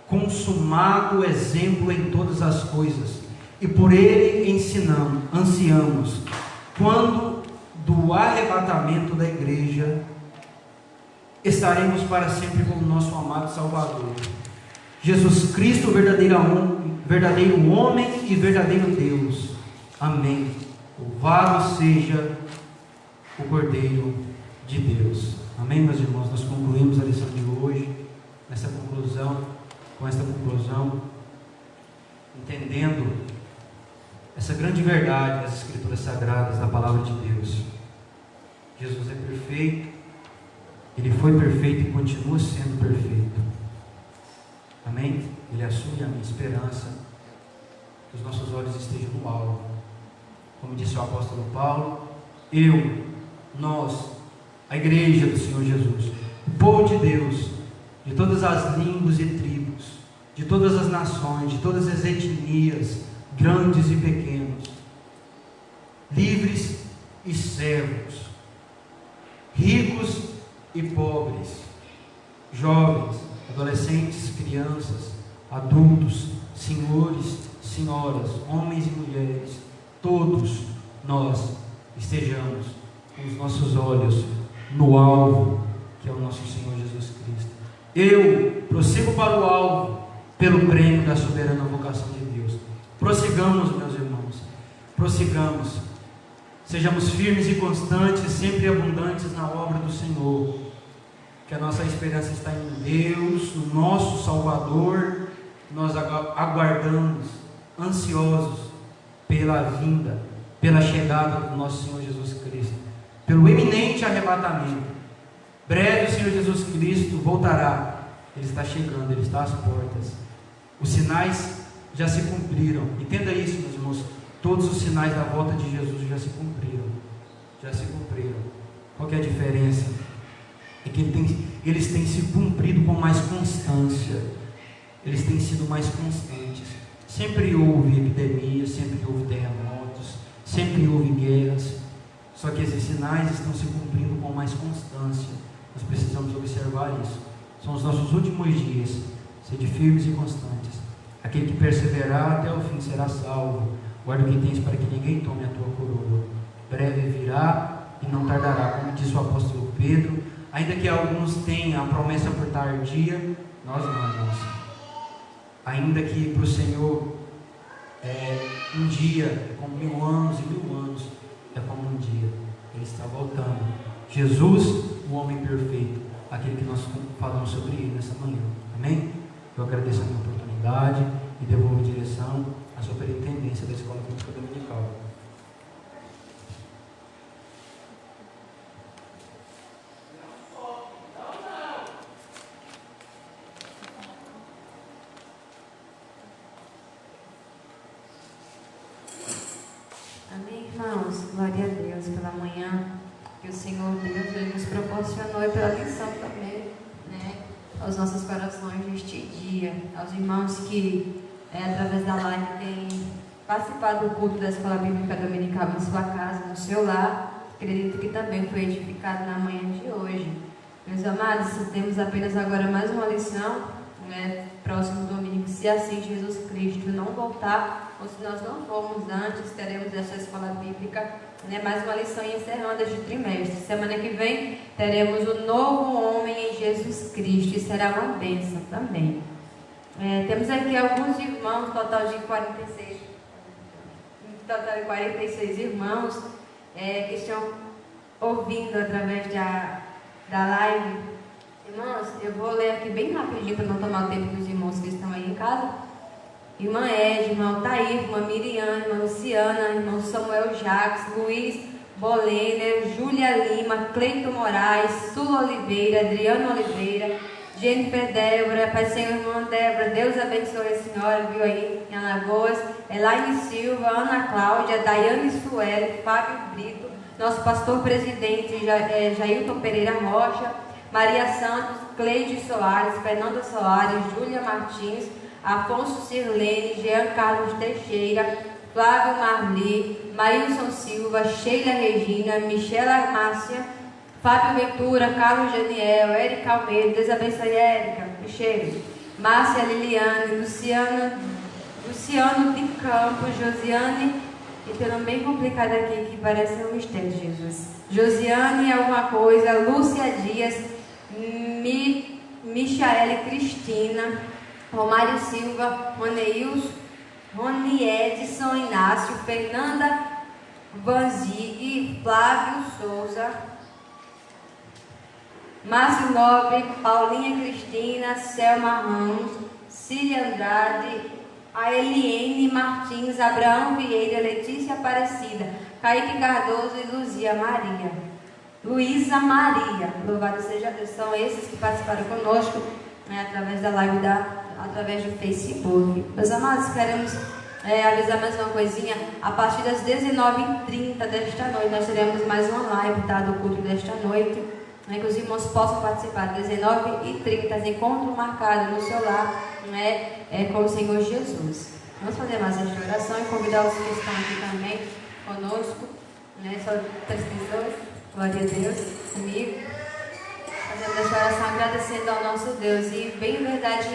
consumado exemplo em todas as coisas, e por ele ansiamos, quando do arrebatamento da igreja, estaremos para sempre com o nosso amado Salvador, Jesus Cristo, verdadeiro homem e verdadeiro Deus. Amém. Louvado seja o Cordeiro de Deus. Amém, meus irmãos. Nós concluímos a lição de hoje com esta conclusão, entendendo essa grande verdade das Escrituras Sagradas, da Palavra de Deus. Jesus é perfeito, Ele foi perfeito e continua sendo perfeito. Amém? Ele é a sua e a minha esperança, que os nossos olhos estejam no alvo. Como disse o apóstolo Paulo, nós, a igreja do Senhor Jesus, o povo de Deus, de todas as línguas e tribos, de todas as nações, de todas as etnias, grandes e pequenos, livres e servos, ricos e pobres, jovens, adolescentes, crianças, adultos, senhores, senhoras, homens e mulheres, todos nós estejamos com os nossos olhos no alvo, que é o nosso Senhor Jesus Cristo. Eu prossigo para o alvo, pelo prêmio da soberana vocação de Deus. Prossigamos, meus irmãos, prossigamos, sejamos firmes e constantes, sempre abundantes na obra do Senhor, que a nossa esperança está em Deus, o nosso Salvador. Nós aguardamos, ansiosos pela vinda, pela chegada do nosso Senhor Jesus Cristo, pelo iminente arrebatamento. Breve o Senhor Jesus Cristo voltará, Ele está chegando, Ele está às portas. Os sinais já se cumpriram. Entenda isso, meus irmãos. Todos os sinais da volta de Jesus já se cumpriram. Já se cumpriram. Qual que é a diferença? É que eles têm se cumprido com mais constância. Eles têm sido mais constantes. Sempre houve epidemias, sempre houve terremotos, sempre houve guerras. Só que esses sinais estão se cumprindo com mais constância. Nós precisamos observar isso. São os nossos últimos dias. Sede firmes e constantes. Aquele que perseverar até o fim será salvo. Guarda o que tens para que ninguém tome a tua coroa. Breve virá e não tardará, como disse o apóstolo Pedro. Ainda que alguns tenham a promessa por tardia, nós não, irmãos. Ainda que para o Senhor um dia é como 1000 anos, e 1000 anos é como um dia. Ele está voltando. Jesus, o homem perfeito, aquele que nós falamos sobre ele nessa manhã. Amém? Eu agradeço a minha oportunidade e devolvo direção à superintendência da Escola Bíblica Dominical. Amém, irmãos? Glória a Deus pela manhã que o Senhor Deus ele nos proporcionou e pela lição também, né, aos nossos corações neste dia, aos irmãos que através da live têm participado do culto da Escola Bíblica Dominical em sua casa, no seu lar. Acredito que também foi edificado na manhã de hoje. Meus amados, temos apenas agora mais uma lição, né, próximo domingo, se assim Jesus Cristo não voltar, ou se nós não formos antes, teremos essa escola bíblica, né, mais uma lição encerrando este trimestre. Semana que vem teremos o novo homem em Jesus Cristo, e será uma bênção também. Temos aqui alguns irmãos, total de 46 irmãos que estão ouvindo através da live. Irmãos, eu vou ler aqui bem rapidinho para não tomar o tempo dos irmãos que estão aí em casa. Irmã Ed, irmão Tair, irmã Miriam, irmã Luciana, irmão Samuel Jacques, Luiz Bolener, Júlia Lima, Cleiton Moraes, Sula Oliveira, Adriano Oliveira, Jennifer Débora, Pai Senhor, irmã Débora, Deus abençoe a senhora, viu aí em Alagoas, Elaine Silva, Ana Cláudia, Daiane Sueli, Fábio Brito, nosso pastor presidente Jailton Pereira Rocha, Maria Santos, Cleide Soares, Fernanda Soares, Júlia Martins, Afonso Sirlene, Jean Carlos Teixeira, Flávio Marli, Marilson Silva, Sheila Regina, Michela Márcia, Fábio Ventura, Carlos Daniel, Érica Almeida, Deus abençoe Érica, Michele, Márcia Liliane, Luciano de Campos, Josiane, e tem um nome bem complicado aqui que parece um mistério, Jesus. Josiane alguma coisa, Lúcia Dias, Michaele Cristina, Romário Silva, Rony Edson Inácio, Fernanda Vanzig, Flávio Souza, Márcio Nobre, Paulinha Cristina, Selma Ramos, Cília Andrade, a Eliene Martins, Abraão Vieira, Letícia Aparecida, Kaique Cardoso e Luísa Maria. Louvado seja Deus. São esses que participaram conosco, né, através da live, através do Facebook. Meus amados, queremos avisar mais uma coisinha. A partir das 19h30 desta noite, nós teremos mais uma live, tá, do culto desta noite, né, que os irmãos possam participar. 19h30, encontro marcado no seu lar, né, com o Senhor Jesus. Vamos fazer mais esta oração e convidar os que estão aqui também conosco, né, só 3 pessoas, glória a Deus, comigo. Fazemos esta oração agradecendo ao nosso Deus. E bem verdade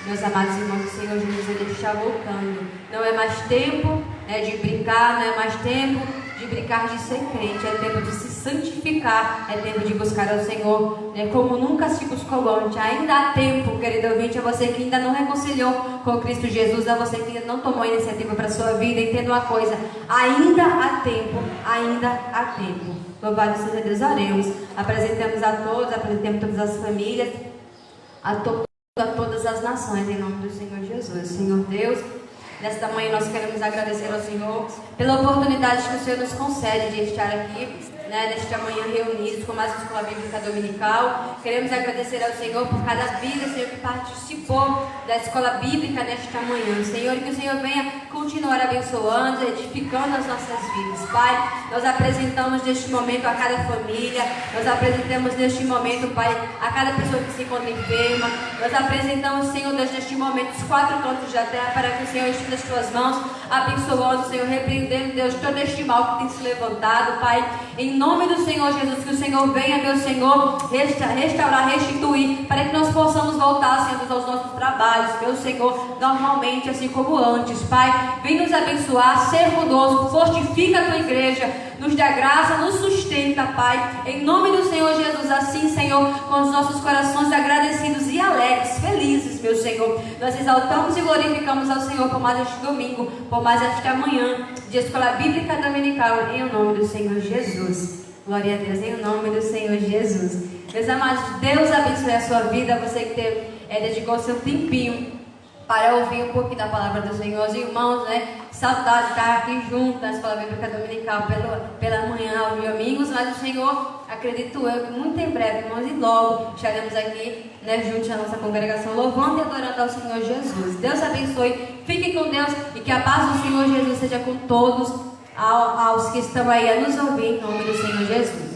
meus amados irmãos, o Senhor Jesus, Ele está voltando. Não é mais tempo de brincar, não é mais tempo de brincar de ser crente, é tempo de se santificar, é tempo de buscar ao Senhor, né, como nunca se buscou antes. Ainda há tempo, querido ouvinte, a você que ainda não reconciliou com Cristo Jesus, a você que ainda não tomou iniciativa para a sua vida, entenda uma coisa: ainda há tempo, ainda há tempo. Louvado seja Deus. Oremos, apresentamos a todos, apresentamos todas as famílias, a todas as nações, em nome do Senhor Jesus. Senhor Deus, nesta manhã nós queremos agradecer ao Senhor pela oportunidade que o Senhor nos concede de estar aqui, né, nesta manhã reunidos com mais uma escola bíblica dominical. Queremos agradecer ao Senhor por cada vida, Senhor, que participou da escola bíblica nesta manhã, Senhor, e que o Senhor venha continuar abençoando, edificando as nossas vidas. Pai, nós apresentamos neste momento a cada família, nós apresentamos neste momento, Pai, a cada pessoa que se encontra enferma, nós apresentamos, Senhor Deus, neste momento os 4 cantos da terra, para que o Senhor estenda as suas mãos, abençoando, Senhor, repreendendo, Deus, todo este mal que tem se levantado, Pai, em nome do Senhor Jesus, que o Senhor venha, meu Senhor, restaurar, restituir, para que nós possamos voltar, Senhor, aos nossos trabalhos, meu Senhor, normalmente, assim como antes. Pai, vem nos abençoar, ser conosco, fortifica a tua igreja, nos dá graça, nos sustenta, Pai, em nome do Senhor Jesus. Assim, Senhor, com os nossos corações agradecidos e alegres, felizes, meu Senhor, nós exaltamos e glorificamos ao Senhor por mais este domingo, por mais esta manhã de escola bíblica dominical, em nome do Senhor Jesus. Glória a Deus, em nome do Senhor Jesus. Meus amados, Deus abençoe a sua vida, você que dedicou seu tempinho para ouvir um pouquinho da palavra do Senhor. Os irmãos, né, saudade de estar aqui junto na escola bíblica dominical pela manhã aos domingos, mas o Senhor, acredito eu, que muito em breve, irmãos, e logo estaremos aqui, né, juntos na nossa congregação, louvando e adorando ao Senhor Jesus. Deus abençoe, fique com Deus e que a paz do Senhor Jesus seja com todos, aos que estão aí a nos ouvir, em nome do Senhor Jesus.